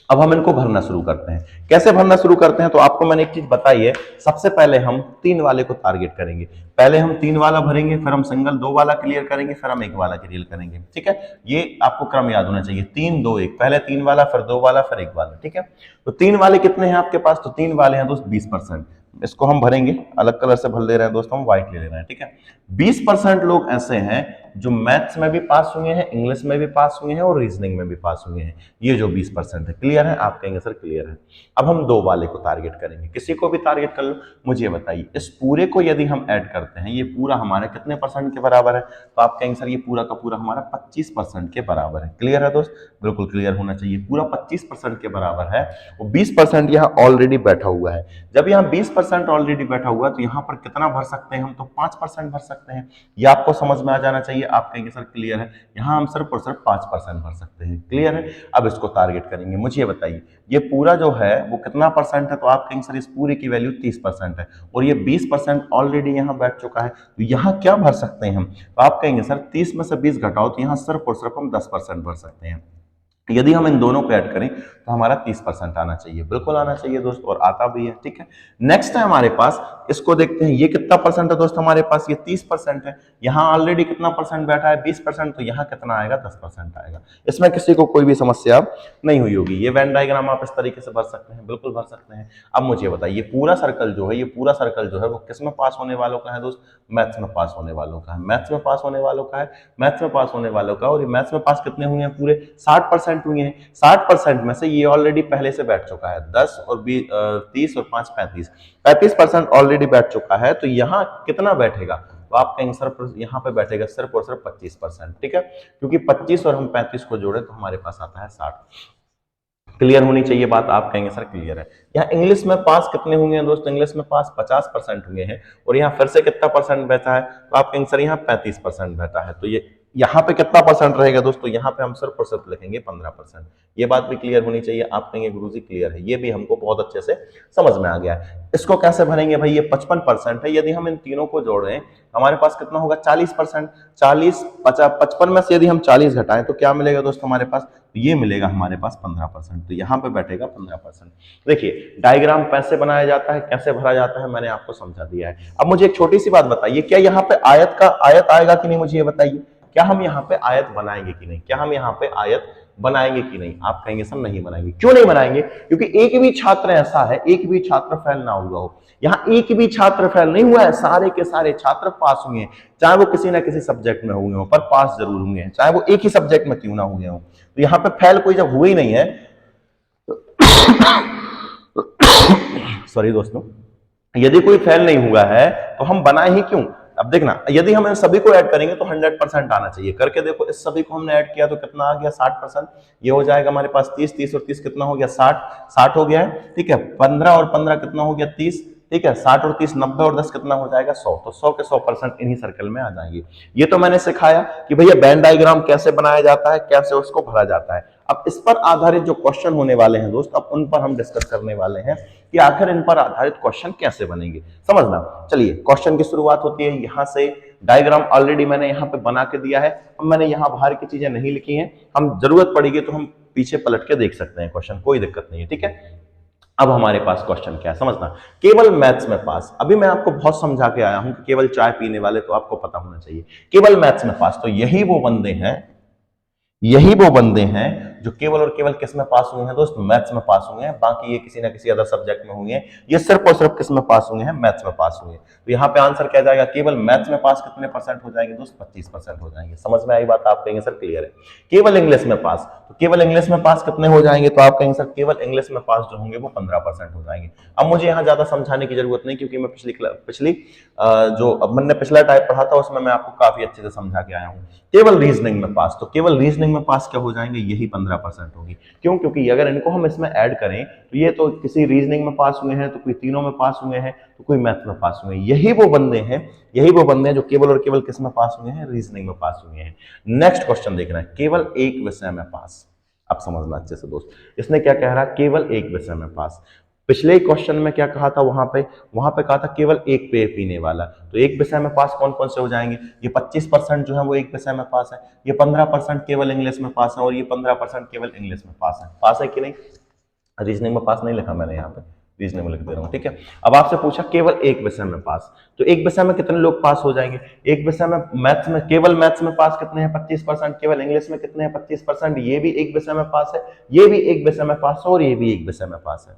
अब हम इनको भरना शुरू करते हैं। कैसे भरना शुरू करते हैं? तो आपको मैंने एक चीज बताई है। सबसे पहले हम 3 वाले को टारगेट करेंगे। पहले हम 3 वाला भरेंगे, फिर हम सिंगल 2 वाला क्लियर करेंगे, फिर हम 1 वाला क्लियर करेंगे। ठीक है, ये आपको क्रम याद होना चाहिए, 3 2 1। पहले 3 वाला, फिर 2 वाला, फिर 1 वाला। ठीक है, तो 3 वाले कितने हैं आपके पास? तो 3 वाले हैं दोस्त 20%। इसको हम भरेंगे, अलग कलर से भर ले रहे हैं दोस्तों, हम व्हाइट ले ले रहे हैं। ठीक है, 20% लोग ऐसे हैं जो मैथ्स में भी पास हुए हैं, इंग्लिश में भी पास हुए हैं और रीजनिंग में भी पास हुए हैं। ये जो 20% है। क्लियर है? आप कहेंगे सर क्लियर है। अब हम 2 वाले को टारगेट करेंगे। किसी को भी टारगेट कर लो, मुझे बताइए इस पूरे को यदि हम ऐड करते हैं, ये पूरा हमारे कितने परसेंट के बराबर है? तो आप कहेंगे सर ये पूरा का पूरा हमारा 25% के बराबर है। क्लियर है दोस्त? बिल्कुल क्लियर होना चाहिए। पूरा 25% के बराबर है। वो 20% यहाँ ऑलरेडी बैठा हुआ है। जब यहाँ 20% ऑलरेडी बैठा हुआ है तो यहाँ पर कितना भर सकते हैं हम? तो 5% भर सकते हैं। ये आपको समझ में आ जाना चाहिए। आप कहेंगे सर क्लियर है। यहाँ हम सिर्फ और सिर्फ 5% भर सकते हैं। क्लियर है? अब इसको टारगेट करेंगे। मुझे बताइए ये पूरा जो है वो कितना परसेंट है? तो आप कहेंगे सर इस पूरे की वैल्यू 30% है और ये 20% ऑलरेडी यहाँ बैठ चुका है, तो यहाँ क्या भर सकते हैं हम? तो आप कहेंगे सर 30 में से 20 घटाओ तो यहाँ सिर्फ और सिर्फ हम 10% भर सकते हैं। यदि हम इन दोनों को ऐड करें तो हमारा 30% आना चाहिए, बिल्कुल आना चाहिए दोस्त, और आता भी है। ठीक है, नेक्स्ट है हमारे पास, इसको देखते हैं, ये कितना परसेंट है दोस्त हमारे पास, ये 30% है। यहाँ ऑलरेडी कितना परसेंट बैठा है, 20%, तो यहाँ कितना आएगा, 10% आएगा। इसमें किसी को कोई भी समस्या नहीं हुई होगी। ये वेन डायग्राम आप इस तरीके से भर सकते हैं, बिल्कुल भर सकते हैं। अब मुझे बताइए, ये पूरा सर्कल जो है, ये पूरा सर्कल जो है वो किस में पास होने वालों का है दोस्त, मैथ्स में पास होने वालों का है, मैथ्स में पास होने वालों का है, मैथ्स में पास होने वालों का। और ये मैथ्स में पास कितने हुए हैं, पूरे 60% हुए हैं। 60% में से ये ऑलरेडी पहले से बैठ चुका है, 10 और 30 और 5 35% ऑलरेडी बैठ चुका है। तो यहाँ कितना बैठेगा, तो आप कहेंगे सर यहाँ पे बैठेगा सिर्फ और सिर्फ 25%। ठीक है, क्योंकि 25 और हम 35 को जोड़े तो हमारे पास आता है 60। क्लियर होनी चाहिए बात, आप कहेंगे सर क्लियर है। यहाँ इंग्लिश में पास कितने होंगे हैं दोस्त, इंग्लिश में पास 50% हुए हैं, और यहाँ फिर से कितना परसेंट बैठा है, तो आप कहेंगे सर यहाँ 35% बैठा है। तो ये यहाँ पे कितना परसेंट रहेगा दोस्तों, यहाँ पे हम सिर्फ और सिर्फ लिखेंगे 15%। ये बात भी क्लियर होनी चाहिए, आप कहेंगे गुरुजी क्लियर है, ये भी हमको बहुत अच्छे से समझ में आ गया है। इसको कैसे भरेंगे भाई, ये 55% है, यदि हम इन तीनों को जोड़ रहे हैं हमारे पास कितना होगा, 40%। 40 55 में से यदि हम 40 घटाएं तो क्या मिलेगा दोस्त हमारे पास, तो ये मिलेगा हमारे पास 15%। तो यहाँ पे बैठेगा 15%। देखिए डायग्राम कैसे बनाया जाता है, कैसे भरा जाता है, मैंने आपको समझा दिया है। अब मुझे एक छोटी सी बात बताइए, क्या यहाँ पे आयत आएगा कि नहीं, मुझे ये बताइए, क्या हम यहाँ पे आयत बनाएंगे कि नहीं, क्या हम यहाँ पे आयत बनाएंगे कि नहीं। आप कहेंगे सर नहीं बनाएंगे, क्यों नहीं बनाएंगे, क्योंकि एक भी छात्र ऐसा है, एक भी छात्र फेल ना हुआ हो। यहाँ एक भी छात्र फेल नहीं हुआ है, सारे के सारे छात्र पास हुए हैं, चाहे वो किसी ना किसी सब्जेक्ट में हुए हो, पर पास जरूर हुए हैं, चाहे वो एक ही सब्जेक्ट में क्यों ना हुए हो। तो यहाँ पे फेल कोई जब हुआ ही नहीं है, सॉरी दोस्तों, यदि कोई फेल नहीं हुआ है तो हम बनाए ही क्यों। अब देखना, यदि हम इन सभी को ऐड करेंगे तो 100% आना चाहिए। करके देखो, इस सभी को हमने ऐड किया तो कितना आ गया, 60%। ये हो जाएगा हमारे पास 30, 30 और 30 कितना हो गया, 60 हो गया है। ठीक है, 15 और 15 कितना हो गया, 30। ठीक है, 60 और 30 90 और 10 कितना हो जाएगा, 100। तो 100 के 100% इन्हीं सर्कल में आ जाएंगे। ये तो मैंने सिखाया कि भैया वेन डायग्राम कैसे बनाया जाता है, कैसे उसको भरा जाता है। अब इस पर आधारित जो क्वेश्चन होने वाले हैं दोस्त, अब उन पर हम डिस्कस करने वाले हैं कि आखिर इन पर आधारित क्वेश्चन कैसे बनेंगे, समझना। चलिए, क्वेश्चन की शुरुआत होती है यहाँ से। डायग्राम ऑलरेडी मैंने यहाँ पे बना के दिया है। अब मैंने यहाँ बाहर की चीजें नहीं लिखी हैं, हम जरूरत पड़ेगी तो हम पीछे पलट के देख सकते हैं क्वेश्चन, कोई दिक्कत नहीं है। ठीक है, अब हमारे पास क्वेश्चन क्या है समझना, केवल मैथ्स में पास। अभी मैं आपको बहुत समझा के आया हूं कि केवल चाय पीने वाले तो आपको पता होना चाहिए, केवल मैथ्स में पास। तो यही वो बंदे हैं, यही वो बंदे हैं जो केवल और केवल किस में पास हुए हैं दोस्त, मैथ्स में पास हुए हैं। बाकी ये किसी ना किसी अदर सब्जेक्ट में हुए हैं, ये सिर्फ और सिर्फ किस में पास हुए हैं, मैथ्स में पास हुए हैं। तो यहाँ पे आंसर क्या जाएगा, केवल मैथ्स में पास कितने परसेंट हो जाएंगे दोस्त, 25% हो जाएंगे। समझ में आई बात, आप कहेंगे सर क्लियर है। केवल इंग्लिश में पास, तो केवल इंग्लिश में पास कितने हो जाएंगे, तो आप कहेंगे सर केवल इंग्लिश में पास जो होंगे वो 15% हो जाएंगे। अब मुझे यहाँ ज्यादा समझाने की जरूरत नहीं, क्योंकि मैं पिछली जो अब मैंने पिछला टाइप पढ़ा था उसमें मैं आपको काफी अच्छे से समझा के आया हूँ। केवल रीजनिंग में पास, तो केवल रीजनिंग में पास क्या हो जाएंगे, यही 15% होगी। क्यों, क्योंकि अगर इनको हम इसमें ऐड करें तो ये तो किसी रीजनिंग में पास हुए हैं, तो कोई तीनों में पास हुए हैं, तो कोई मैथ में पास हुए हैं। यही वो बंदे हैं, यही वो बंदे हैं जो केवल और केवल किस में पास हुए हैं, रीजनिंग में पास हुए हैं। नेक्स्ट क्वेश्चन देखना है, केवल एक विषय में पास। आप समझना अच्छे से दोस्त, इसने क्या कह रहा है, केवल एक विषय में पास। पिछले क्वेश्चन में क्या कहा था, वहां पे कहा था केवल एक पेय पीने वाला। तो एक विषय में पास कौन कौन से हो जाएंगे, ये 25% जो है वो एक विषय में पास है, ये 15% केवल इंग्लिश में पास है, और ये 15% केवल इंग्लिश में पास है कि नहीं। रीजनिंग में पास नहीं लिखा मैंने, यहाँ पे रीजनिंग में लिख दे रहा हूँ। ठीक है, अब आपसे पूछा केवल एक विषय में पास, तो एक विषय में कितने लोग पास हो जाएंगे, एक विषय में मैथ्स में, केवल मैथ्स में पास कितने हैं, 25%। केवल इंग्लिश में कितने हैं, 25%। ये भी एक विषय में पास है, ये भी एक विषय में पास है, और ये भी एक विषय में पास है।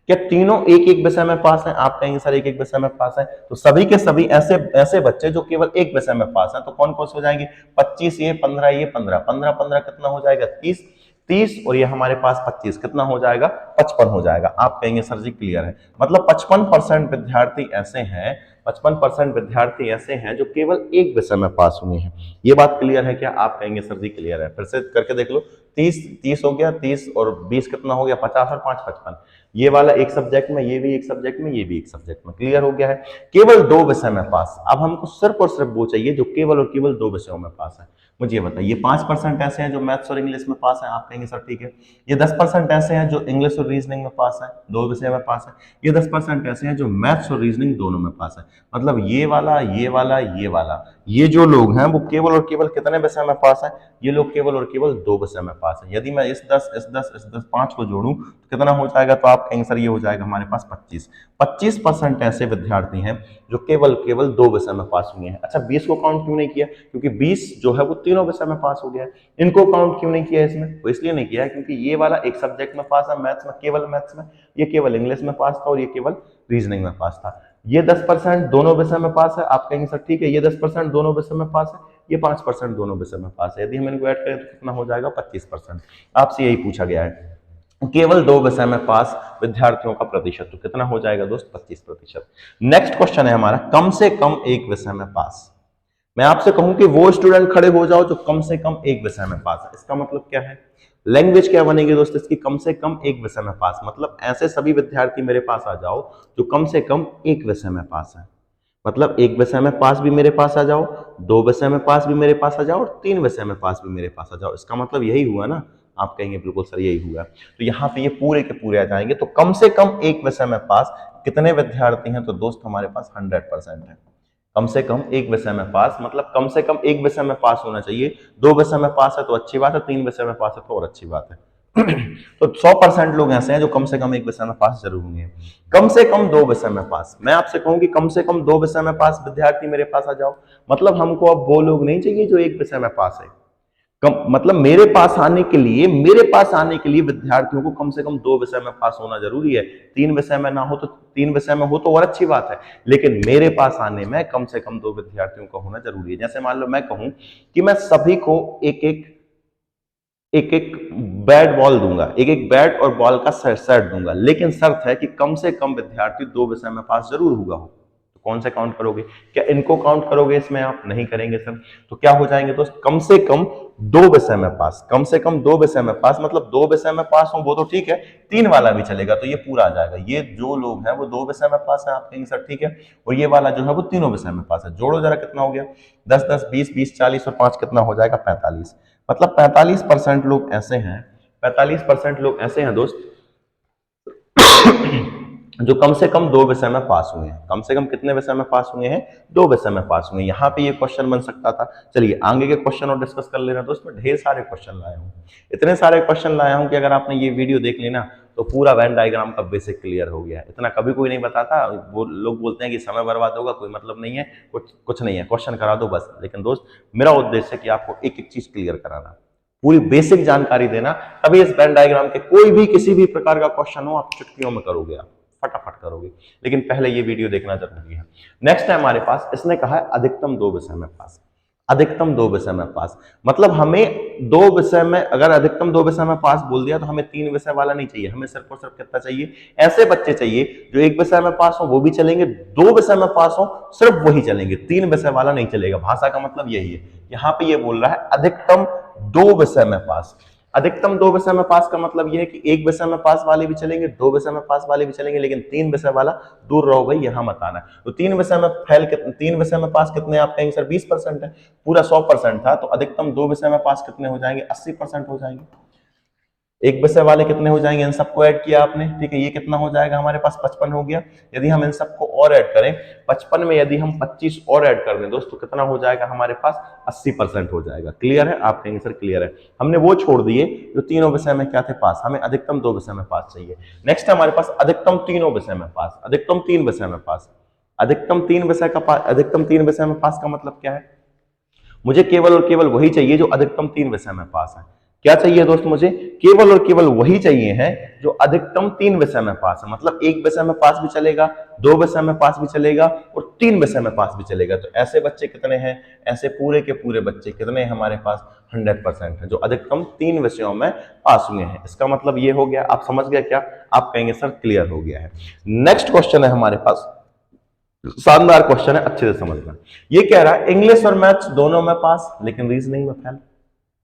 क्या तीनों एक एक विषय में पास हैं, आप कहेंगे सर एक एक विषय में पास है, तो सभी के सभी ऐसे ऐसे बच्चे जो केवल एक विषय में पास हैं, तो कौन कौन से हो जाएंगे, 25, ये 15, ये 15, 15 15 कितना हो जाएगा, 30, 30 और ये हमारे पास 25 कितना हो जाएगा, 55 हो जाएगा। आप कहेंगे सर जी क्लियर है, मतलब 55% विद्यार्थी ऐसे हैं, 55% विद्यार्थी ऐसे हैं जो केवल एक विषय में पास हुए हैं। ये बात क्लियर है क्या, आप कहेंगे सर जी क्लियर है। फिर से करके देख लो, 30 हो गया, 30 और 20 कितना हो गया, 50 और 5 55। ये वाला एक सब्जेक्ट में, ये भी एक सब्जेक्ट में, ये भी एक सब्जेक्ट में। क्लियर हो गया है, केवल दो विषय में पास। अब हमको सिर्फ और सिर्फ वो चाहिए जो केवल और केवल दो विषयों में पास है। मुझे बताइए 5% ऐसे हैं जो मैथ्स और इंग्लिश में पास है, आप कहेंगे सर ठीक है। ये 10% ऐसे हैं जो इंग्लिश और रीजनिंग में पास है, दो विषय में पास है। ये 10% ऐसे हैं जो मैथ्स और रीजनिंग दोनों में पास है। मतलब ये वाला, ये वाला, ये वाला, ये जो लोग हैं वो केवल और केवल कितने विषय में पास है? ये लोग केवल और केवल 2 विषय में पास है। यदि मैं इस 10 इस 10 इस 10 5 को जोड़ूं तो कितना हो जाएगा? तो आप कहेंगे सर ये हो जाएगा हमारे पास 25% ऐसे विद्यार्थी हैं जो केवल केवल 2 विषय में पास हुए हैं। अच्छा 20 को काउंट क्यों नहीं किया? क्योंकि 20 जो है वो तीनों विषय में पास हो गया है। इनको काउंट क्यों नहीं किया इसमें? तो इसलिए नहीं किया है क्योंकि ये वाला एक सब्जेक्ट में पास है, मैथ्स में, केवल मैथ्स में, ये केवल इंग्लिश में पास था और ये केवल रीजनिंग में पास था। ये 10% दोनों विषय में पास है। आप कहेंगे सर ठीक है, ये 10% दोनों विषय में पास है, ये 5% दोनों विषय में पास है। यदि हम इनको ऐड करें तो कितना हो जाएगा? 25%। आपसे यही पूछा गया है, केवल 2 विषय में पास विद्यार्थियों का प्रतिशत, तो कितना हो जाएगा दोस्त? 25%। नेक्स्ट क्वेश्चन है हमारा, कम से कम एक विषय में पास। मैं आपसे कहूं कि वो स्टूडेंट खड़े हो जाओ जो कम से कम एक विषय में पास है, इसका मतलब क्या है? लैंग्वेज क्या बनेगी दोस्त इसकी? कम से कम एक विषय में पास, मतलब ऐसे सभी विद्यार्थी मेरे पास आ जाओ जो कम से कम एक विषय में पास है। मतलब एक विषय में पास भी मेरे पास आ जाओ, 2 विषय में पास भी मेरे पास आ जाओ और 3 विषय में पास भी मेरे पास आ जाओ। इसका मतलब यही हुआ ना? आप कहेंगे बिल्कुल सर यही हुआ। तो यहाँ पे ये पूरे के पूरे आ जाएंगे। तो कम से कम एक विषय में पास कितने विद्यार्थी हैं? तो दोस्त हमारे पास 100% है। कम से कम एक विषय में पास मतलब कम से कम एक विषय में पास होना चाहिए। 2 विषय में पास है तो अच्छी बात है, 3 विषय में पास है तो और अच्छी बात है। तो 100% लोग ऐसे हैं जो कम से कम एक विषय में पास जरूर होंगे। कम से कम 2 विषय में पास, मैं आपसे कहूं कि कम से कम 2 विषय में पास विद्यार्थी मेरे पास आ जाओ। मतलब हमको अब वो लोग नहीं चाहिए जो एक विषय में पास है। कम मतलब मेरे पास आने के लिए विद्यार्थियों को कम से कम 2 विषय में पास होना जरूरी है। 3 विषय में ना हो तो 3 विषय में हो तो और अच्छी बात है, लेकिन मेरे पास आने में कम से कम 2 विद्यार्थियों का होना जरूरी है। जैसे मान लो मैं कहूं कि मैं सभी को एक एक बैट बॉल दूंगा, एक एक बैट और बॉल का सेट दूंगा, लेकिन शर्त है कि कम से कम विद्यार्थी 2 विषय में पास जरूर हुआ हो। तो कौन से काउंट करोगे? क्या इनको काउंट करोगे? इसमें आप नहीं करेंगे सर। तो क्या हो जाएंगे दोस्त? कम से कम 2 विषय में पास, कम से कम 2 विषय में पास मतलब 2 विषय में पास हो वो तो ठीक है, 3 वाला भी चलेगा तो ये पूरा आ जाएगा। ये जो लोग हैं वो 2 विषय में पास है, आप कहेंगे सर ठीक है, और ये वाला जो है वो तीनों विषय में पास है। जोड़ो जरा कितना हो गया? 10 10 20 20 40 और 5 कितना हो जाएगा? 45। मतलब 45% लोग ऐसे हैं, 45% लोग ऐसे हैं दोस्त जो कम से कम 2 विषय में पास हुए हैं। कम से कम कितने विषय में पास हुए हैं? 2 विषय में पास हुए हैं। यहाँ पे ये क्वेश्चन बन सकता था। चलिए आगे के क्वेश्चन और डिस्कस कर ले रहे हैं दोस्त। मैं ढेर सारे क्वेश्चन लाया हूँ, इतने सारे क्वेश्चन लाया हूँ कि अगर आपने ये वीडियो देख ली ना तो पूरा वेन डायग्राम का बेसिक क्लियर हो गया है। इतना कभी कोई नहीं बताता। वो लोग बोलते हैं कि समय बर्बाद होगा, कोई मतलब नहीं है, कुछ नहीं है, क्वेश्चन करा दो बस। लेकिन दोस्त मेरा उद्देश्य है कि आपको एक एक चीज क्लियर कराना, पूरी बेसिक जानकारी देना, तभी इस वेन डायग्राम के कोई भी किसी भी प्रकार का क्वेश्चन हो आप चुटकियों में करोगे, आप फटाफट करोगे। लेकिन पहले ये वीडियो देखना जरूरी है। नेक्स्ट है हमारे पास, इसने कहा है अधिकतम 2 विषय में पास। अधिकतम 2 विषय में पास मतलब हमें 2 विषय में, अगर अधिकतम 2 विषय में पास बोल दिया तो हमें 3 विषय वाला नहीं चाहिए, हमें सिर्फ और सिर्फ कितना चाहिए? ऐसे बच्चे चाहिए जो 1 विषय में पास हो वो भी चलेंगे, 2 विषय में पास हो सिर्फ वही चलेंगे, 3 विषय वाला नहीं चलेगा। भाषा का मतलब यही है। यहाँ पे ये बोल रहा है अधिकतम 2 विषय में पास। अधिकतम 2 विषय में पास का मतलब यह है कि 1 विषय में पास वाले भी चलेंगे, 2 विषय में पास वाले भी चलेंगे, लेकिन 3 विषय वाला दूर रहो भाई, यहां मत आना। तो 3 विषय में फेल, 3 विषय में पास कितने? आप कहेंगे सर 20% है, पूरा 100% था, तो अधिकतम 2 विषय में पास कितने हो जाएंगे? 80% हो जाएंगे। 1 विषय वाले कितने हो जाएंगे? इन सबको ऐड किया आपने, ठीक है, ये कितना हो जाएगा हमारे पास? 55 हो गया। यदि हम इन सबको और ऐड करें, 55 में यदि हम 25 और ऐड कर दें दोस्तों, कितना हो जाएगा हमारे पास? 80% हो जाएगा। क्लियर है? आप कहेंगे सर क्लियर है। हमने वो छोड़ दिए जो तीनों विषय में क्या थे? पास। हमें अधिकतम 2 विषय में पास चाहिए। नेक्स्ट हमारे पास अधिकतम तीनों विषय में पास, अधिकतम 3 विषय में पास। अधिकतम 3 विषय का पास, अधिकतम 3 विषय में पास का मतलब क्या है? मुझे केवल और केवल वही चाहिए जो अधिकतम 3 विषय में पास है। क्या चाहिए दोस्त? मुझे केवल और केवल वही चाहिए है जो अधिकतम 3 विषय में पास है। मतलब 1 विषय में पास भी चलेगा, 2 विषय में पास भी चलेगा और 3 विषय में पास भी चलेगा। तो ऐसे बच्चे कितने हैं? ऐसे पूरे के पूरे बच्चे कितने हमारे पास? 100% है, जो अधिकतम 3 विषयों में पास हुए हैं। इसका मतलब ये हो गया। आप समझ गया क्या? आप कहेंगे सर क्लियर हो गया है। नेक्स्ट क्वेश्चन है हमारे पास, शानदार क्वेश्चन है, अच्छे से समझना। ये कह रहा है इंग्लिश और मैथ्स दोनों में पास लेकिन रीजनिंग में फेल।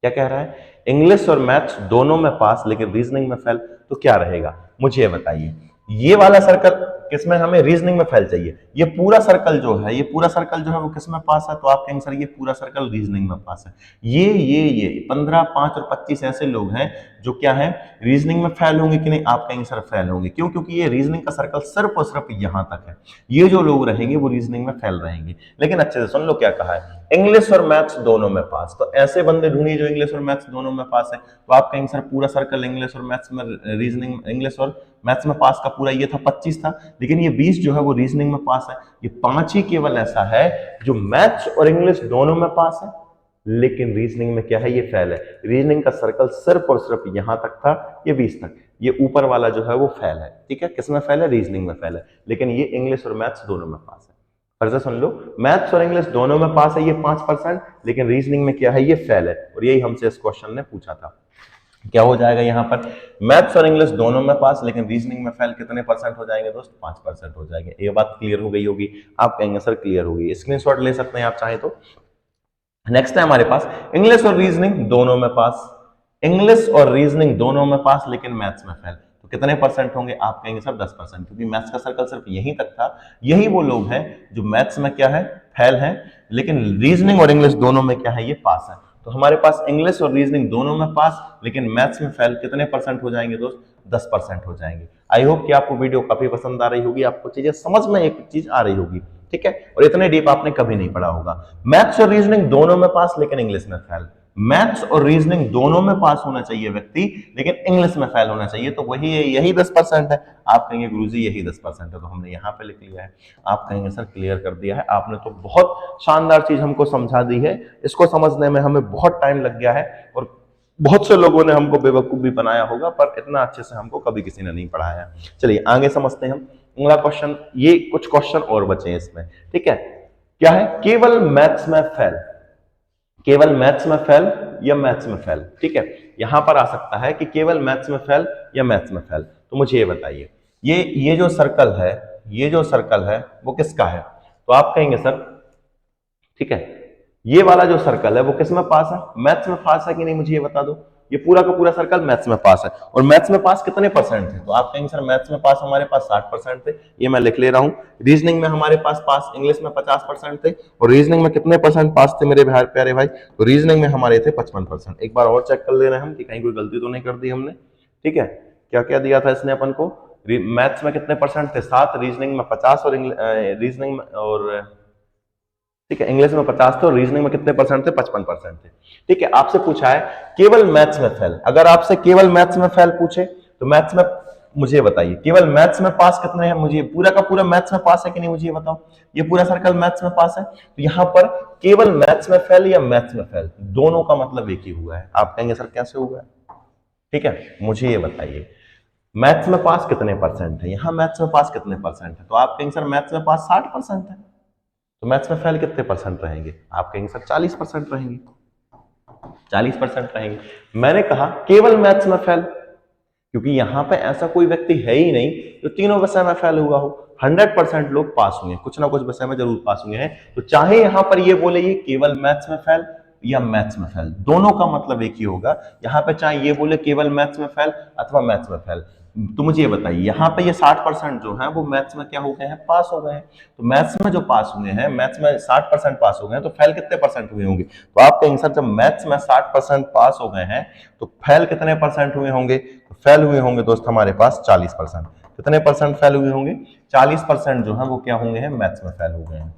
क्या कह रहा है? इंग्लिश और मैथ्स दोनों में पास लेकिन रीजनिंग में फेल। तो क्या रहेगा मुझे ये बताइए। ये वाला सर्कल किसमें? हमें रीजनिंग में फेल चाहिए। ये पूरा सर्कल जो है, ये पूरा सर्कल जो है वो किसमें पास है? तो आप कहेंगे सर ये पूरा सर्कल रीजनिंग में पास है। ये 15, 5 और 25 ऐसे लोग हैं जो क्या है, रीजनिंग में फेल होंगे कि नहीं, आप कहेंगे सर फेल होंगे। क्यों? क्योंकि ये रीजनिंग का सर्कल सिर्फ और सिर्फ यहां तक है। ये जो लोग रहेंगे वो रीजनिंग में फेल रहेंगे। लेकिन अच्छे से सुन लो क्या कहा है, इंग्लिश और मैथ्स दोनों में पास। तो ऐसे बंदे ढूंढिए जो इंग्लिश और मैथ्स दोनों में पास है। तो आप कहेंगे सर पूरा सर्कल इंग्लिश और मैथ्स में, रीजनिंग इंग्लिश और मैथ्स में पास का पूरा ये था 25 था, लेकिन ये 20 जो है वो रीजनिंग में पास है। ये 5 ही केवल ऐसा है जो मैथ्स और इंग्लिश दोनों में पास है, लेकिन रीजनिंग में क्या है, ये फेल है। रीजनिंग का सर्कल सिर्फ और सिर्फ यहां तक था, ये 20 तक। ये ऊपर वाला जो है वो फेल है। ठीक है, किसमें फेल है? रीजनिंग में फेल है। लेकिन ये इंग्लिश और मैथ्स दोनों में पास है। फिर से सुन लो, मैथ्स और इंग्लिश दोनों में पास है, ये 5%, लेकिन रीजनिंग में क्या है, ये फेल है। और यही हमसे इस क्वेश्चन ने पूछा था। क्या हो जाएगा यहां पर, मैथ्स और इंग्लिश दोनों में पास लेकिन रीजनिंग में फेल कितने परसेंट हो जाएंगे दोस्त? 5% हो जाएंगे। ये बात क्लियर हो गई होगी। आप कहेंगे सर क्लियर हो गई, स्क्रीनशॉट ले सकते हैं आप चाहे तो। नेक्स्ट है हमारे पास इंग्लिश और रीजनिंग दोनों में पास, इंग्लिश और रीजनिंग दोनों में पास लेकिन मैथ्स में फेल। तो कितने परसेंट होंगे? आप कहेंगे सर 10%, क्योंकि मैथ्स का सर्कल सिर्फ यहीं तक था। यही वो लोग हैं जो मैथ्स में क्या है, फेल है, लेकिन रीजनिंग और इंग्लिश दोनों में क्या है, ये पास है। तो हमारे पास इंग्लिश और रीजनिंग दोनों में पास लेकिन मैथ्स में फेल कितने परसेंट हो जाएंगे दोस्त? 10% हो जाएंगे। आई होप कि आपको वीडियो काफी पसंद आ रही होगी, आपको चीजें समझ में एक चीज आ रही होगी। ठीक है, और इतने डीप आपने कभी नहीं पढ़ा होगा। मैथ्स और रीजनिंग दोनों में पास लेकिन इंग्लिश में फेल। मैथ्स और रीजनिंग दोनों में पास होना चाहिए व्यक्ति, लेकिन इंग्लिश में फेल होना चाहिए। तो वही है, यही 10% है। आप कहेंगे गुरुजी यही 10% है, तो हमने यहाँ पे लिख लिया है। आप कहेंगे सर क्लियर कर दिया है आपने, तो बहुत शानदार चीज हमको समझा दी है। इसको समझने में हमें बहुत टाइम लग गया है और बहुत से लोगों ने हमको बेवकूफ भी बनाया होगा, पर इतना अच्छे से हमको कभी किसी ने नहीं पढ़ाया। चलिए आगे समझते हैं हम अगला क्वेश्चन। ये कुछ क्वेश्चन और बचे हैं इसमें। ठीक है, क्या है, केवल मैथ्स में फेल, केवल मैथ्स में फेल या मैथ्स में फेल। ठीक है, यहां पर आ सकता है कि केवल मैथ्स में फेल या मैथ्स में फेल। तो मुझे ये बताइए, ये जो सर्कल है, ये जो सर्कल है वो किसका है? तो आप कहेंगे सर, ठीक है, ये वाला जो सर्कल है वो किस में पास है? मैथ्स में पास है कि नहीं, मुझे ये बता दो। ये पूरा का पूरा सर्कल मैथ्स में पास है। और मैथ्स में पास कितने परसेंट थे? तो आप कहेंगे सर मैथ्स में पास हमारे पास 60% थे, ये मैं लिख ले रहा हूं। रीजनिंग में हमारे पास इंग्लिश में 50% थे। और रीजनिंग में कितने परसेंट पास थे मेरे प्यारे भाई? तो रीजनिंग में हमारे थे 55%। एक बार और चेक कर ले रहे हैं हम कि कहीं कोई गलती तो नहीं कर दी हमने। ठीक है, क्या क्या दिया था इसने अपन को? मैथ्स में कितने परसेंट थे? 7, रीजनिंग में 50 और रीजनिंग में और ठीक है, इंग्लिश में 50 थे और रीजनिंग में कितने परसेंट थे? 55% थे। ठीक है, आपसे पूछा है केवल मैथ्स में फेल। अगर आपसे केवल मैथ्स में फेल पूछे तो मैथ्स में मुझे बताइए केवल मैथ्स में पास कितने हैं? मुझे पूरा का पूरा मैथ्स में पास है कि नहीं, मुझे बताओ। ये पूरा सर्कल मैथ्स में पास है, तो यहां पर केवल मैथ्स में फेल या मैथ्स में फेल, दोनों का मतलब एक ही हुआ है। आप कहेंगे सर कैसे हुआ है? ठीक है, मुझे ये बताइए मैथ्स में पास कितने परसेंट है, यहां मैथ्स में पास कितने परसेंट है? तो आप कहेंगे सर मैथ्स में पास 60% है। तो मैथ्स में फेल कितने परसेंट रहेंगे? आप कहेंगे सर 40% रहेंगे। 40% रहेंगे। मैंने कहा केवल मैथ्स में फेल, क्योंकि यहां पे ऐसा कोई व्यक्ति है ही नहीं जो तीनों विषय में फेल हुआ हो। 100% लोग पास हुए, कुछ ना कुछ विषय में जरूर पास हुए हैं। तो चाहे यहां पर ये बोले ये केवल मैथ्स में फेल या मैथ्स में फेल, दोनों का मतलब एक ही होगा। यहां पे चाहे ये बोले केवल मैथ्स में फेल अथवा मैथ्स में फेल। तो मुझे ये बताइए यहाँ पे ये 60% जो है वो मैथ्स में क्या हो गए हैं? पास हो गए हैं। तो मैथ्स में जो पास हुए हैं, मैथ्स में 60% पास हो गए हैं, तो फेल कितने परसेंट हुए होंगे? तो आप कहेंगे सर जब मैथ्स में 60% पास हो गए हैं तो फेल कितने परसेंट हुए होंगे? तो फेल हुए होंगे दोस्त हमारे पास 40%। कितने परसेंट फेल हुए होंगे? 40% जो है वो क्या होंगे हैं? मैथ्स में फेल हो गए हैं।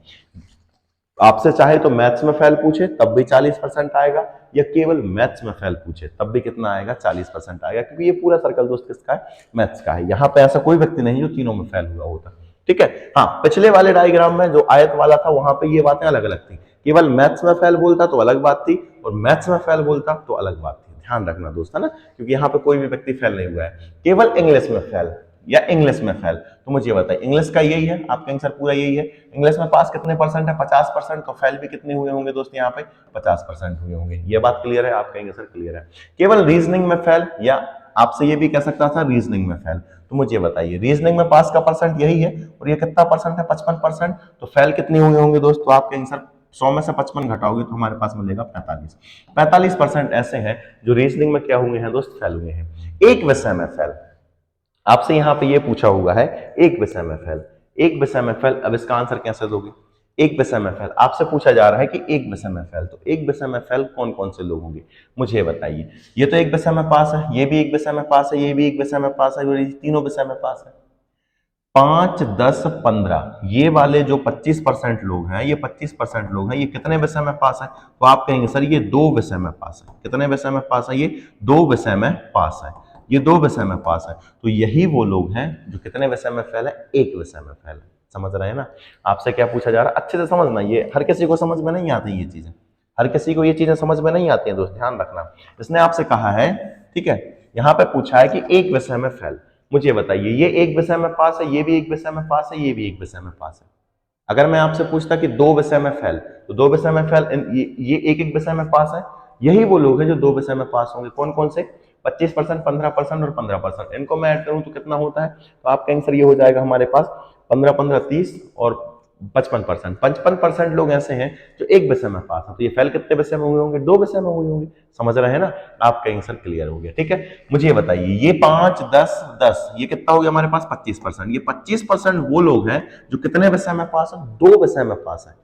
आपसे चाहे तो मैथ्स में फेल पूछे तब भी 40% आएगा, या केवल मैथ्स में फेल पूछे तब भी कितना आएगा? 40% आएगा, क्योंकि ये पूरा सर्कल दोस्त किसका है? मैथ्स का है। यहाँ पे ऐसा कोई व्यक्ति नहीं जो तीनों में फेल हुआ होता। ठीक है, हाँ, पिछले वाले डायग्राम में जो आयत वाला था वहां पे ये बातें अलग अलग थी। केवल मैथ्स में फेल बोलता तो अलग बात थी, और मैथ्स में फेल बोलता तो अलग बात थी। ध्यान रखना दोस्त, है ना, क्योंकि यहाँ पे कोई भी व्यक्ति फेल नहीं हुआ है। केवल इंग्लिश में फेल या इंग्लिश में फेल, तो मुझे बताइए इंग्लिश का यही है। आप कहेंगे सर पूरा यही है। इंग्लिश में पास कितने परसेंट है? 50%। तो फेल भी कितने हुए होंगे दोस्त? यहाँ पे 50% हुए होंगे। ये बात क्लियर है? आप कहेंगे सर क्लियर है। केवल रीजनिंग में फेल, या आपसे ये भी कह सकता था रीजनिंग में फेल। तो मुझे बताइए रीजनिंग में पास का परसेंट यही है, और ये कितना परसेंट है? 55%। तो फेल कितने हुए होंगे दोस्त? तो आप कहेंगे सर 100 में से 55 घटाओगे तो हमारे पास मिलेगा 45। 45% ऐसे हैं जो रीजनिंग में क्या हुए हैं दोस्त? फेल हुए हैं। एक विषय में फेल, आपसे यहां पे ये पूछा हुआ है एक विषय में फेल, एक विषय में फेल। अब इसका आंसर कैसे दोगे? एक विषय में फेल, आपसे पूछा जा रहा है कि एक विषय में फेल, तो एक विषय में फेल कौन कौन से लोग होंगे मुझे बताइए। ये तो एक विषय में पास है, ये भी एक विषय में पास है, ये भी एक विषय में पास है, और ये तीनों विषय में पास है। 5, 10, 15 ये वाले जो 25% लोग हैं, ये 25% लोग हैं, ये कितने विषय में पास है? तो आप कहेंगे सर ये 2 विषय में पास है। कितने विषय में पास है? ये 2 विषय में पास है। ये 2 विषय में पास है। तो यही वो लोग हैं जो कितने विषय में फेल है? एक विषय में फेल है। समझ रहे हैं ना? आपसे क्या पूछा जा रहा है अच्छे से समझना, ये हर किसी को समझ में नहीं आती ये चीजें, हर किसी को ये चीजें समझ में नहीं आती हैं दोस्त, ध्यान रखना। इसने आपसे कहा है, ठीक है, यहाँ पे पूछा है कि एक विषय में फेल, मुझे बताइए ये एक विषय में पास है, ये भी एक विषय में पास है, ये भी एक विषय में पास है। अगर मैं आपसे पूछता कि 2 विषय में फेल, तो 2 विषय में फेल, ये एक एक विषय में पास है। यही वो लोग हैं जो 2 विषय में पास होंगे। कौन कौन से? 25%, 15% और 15%। इनको मैं ऐड करूं तो कितना होता है? तो आपका आंसर ये हो जाएगा हमारे पास 15, 15, 30 और 55%। 55% लोग ऐसे हैं जो एक विषय में पास है। तो ये फेल कितने विषय में हुए होंगे? 2 विषय में हुए होंगे। समझ रहे हैं ना? आपका आंसर क्लियर हो गया। ठीक है, मुझे ये बताइए ये 5, 10, 10 ये कितना हो गया हमारे पास? 25%। ये 25% वो लोग हैं जो कितने विषय में पास है? 2 विषय में पास है।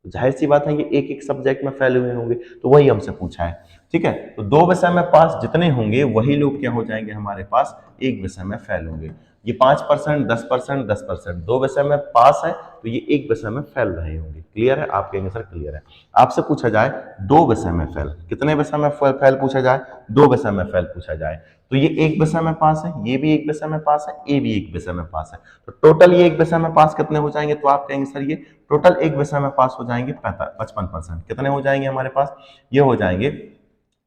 तो जाहिर सी बात है ये एक एक सब्जेक्ट में फैले हुए होंगे, तो वही हमसे पूछा है। ठीक है, तो 2 विषय में पास जितने होंगे वही लोग क्या हो जाएंगे हमारे पास? एक विषय में फेल होंगे। ये 5%, 10%, 10% 2 विषय में पास है, तो ये एक विषय में फेल रहे होंगे। क्लियर है? आपके आंसर क्लियर है। आपसे पूछा जाए 2 विषय में फेल, कितने विषय में फेल पूछा जाए? 2 विषय में फेल पूछा जाए, तो ये एक विषय में पास है, ये भी एक विषय में पास है, ये भी एक विषय में पास है। तो टोटल ये एक विषय में पास कितने हो जाएंगे? तो आप कहेंगे सर ये टोटल एक विषय में पास हो जाएंगे 55%। कितने हो जाएंगे हमारे पास? ये हो जाएंगे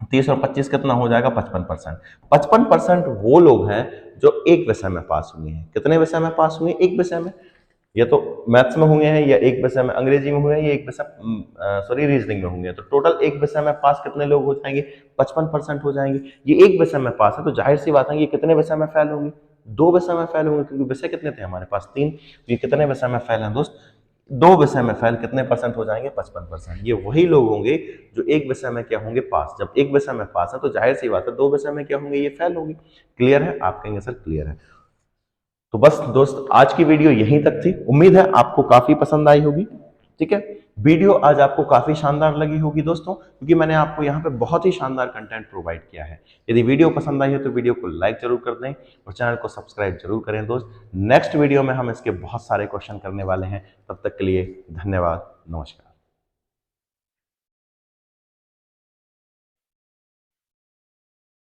30 और 25 कितना हो जाएगा? 55%। 55% वो लोग हैं जो एक विषय में पास हुए हैं। कितने विषय में पास हुए? एक विषय में। ये तो मैथ्स में हुए हैं, या एक विषय में अंग्रेजी में हुए हैं, या एक विषय सॉरी रीजनिंग में होंगे। तो टोटल एक विषय में पास कितने लोग हो जाएंगे? 55% हो जाएंगे। ये एक विषय में पास है, तो जाहिर सी बात है ये कितने विषय में फेल होंगे? 2 विषय में फेल होंगे, क्योंकि विषय कितने थे हमारे पास? 3। तो ये कितने विषय में फेल हैं दोस्त? 2 विषय में फेल। कितने परसेंट हो जाएंगे? 55%। ये वही लोग होंगे जो एक विषय में क्या होंगे? पास। जब एक विषय में पास है तो जाहिर सी बात है 2 विषय में क्या होंगे? ये फेल होंगे। क्लियर है? आपका आंसर क्लियर है। तो बस दोस्त आज की वीडियो यहीं तक थी। उम्मीद है आपको काफी पसंद आई होगी। ठीक है, वीडियो आज आपको काफी शानदार लगी होगी दोस्तों, क्योंकि मैंने आपको यहाँ पे बहुत ही शानदार कंटेंट प्रोवाइड किया है। यदि वीडियो पसंद आई है तो वीडियो को लाइक जरूर कर दें और चैनल को सब्सक्राइब जरूर करें दोस्त। नेक्स्ट वीडियो में हम इसके बहुत सारे क्वेश्चन करने वाले हैं। तब तक के लिए धन्यवाद, नमस्कार।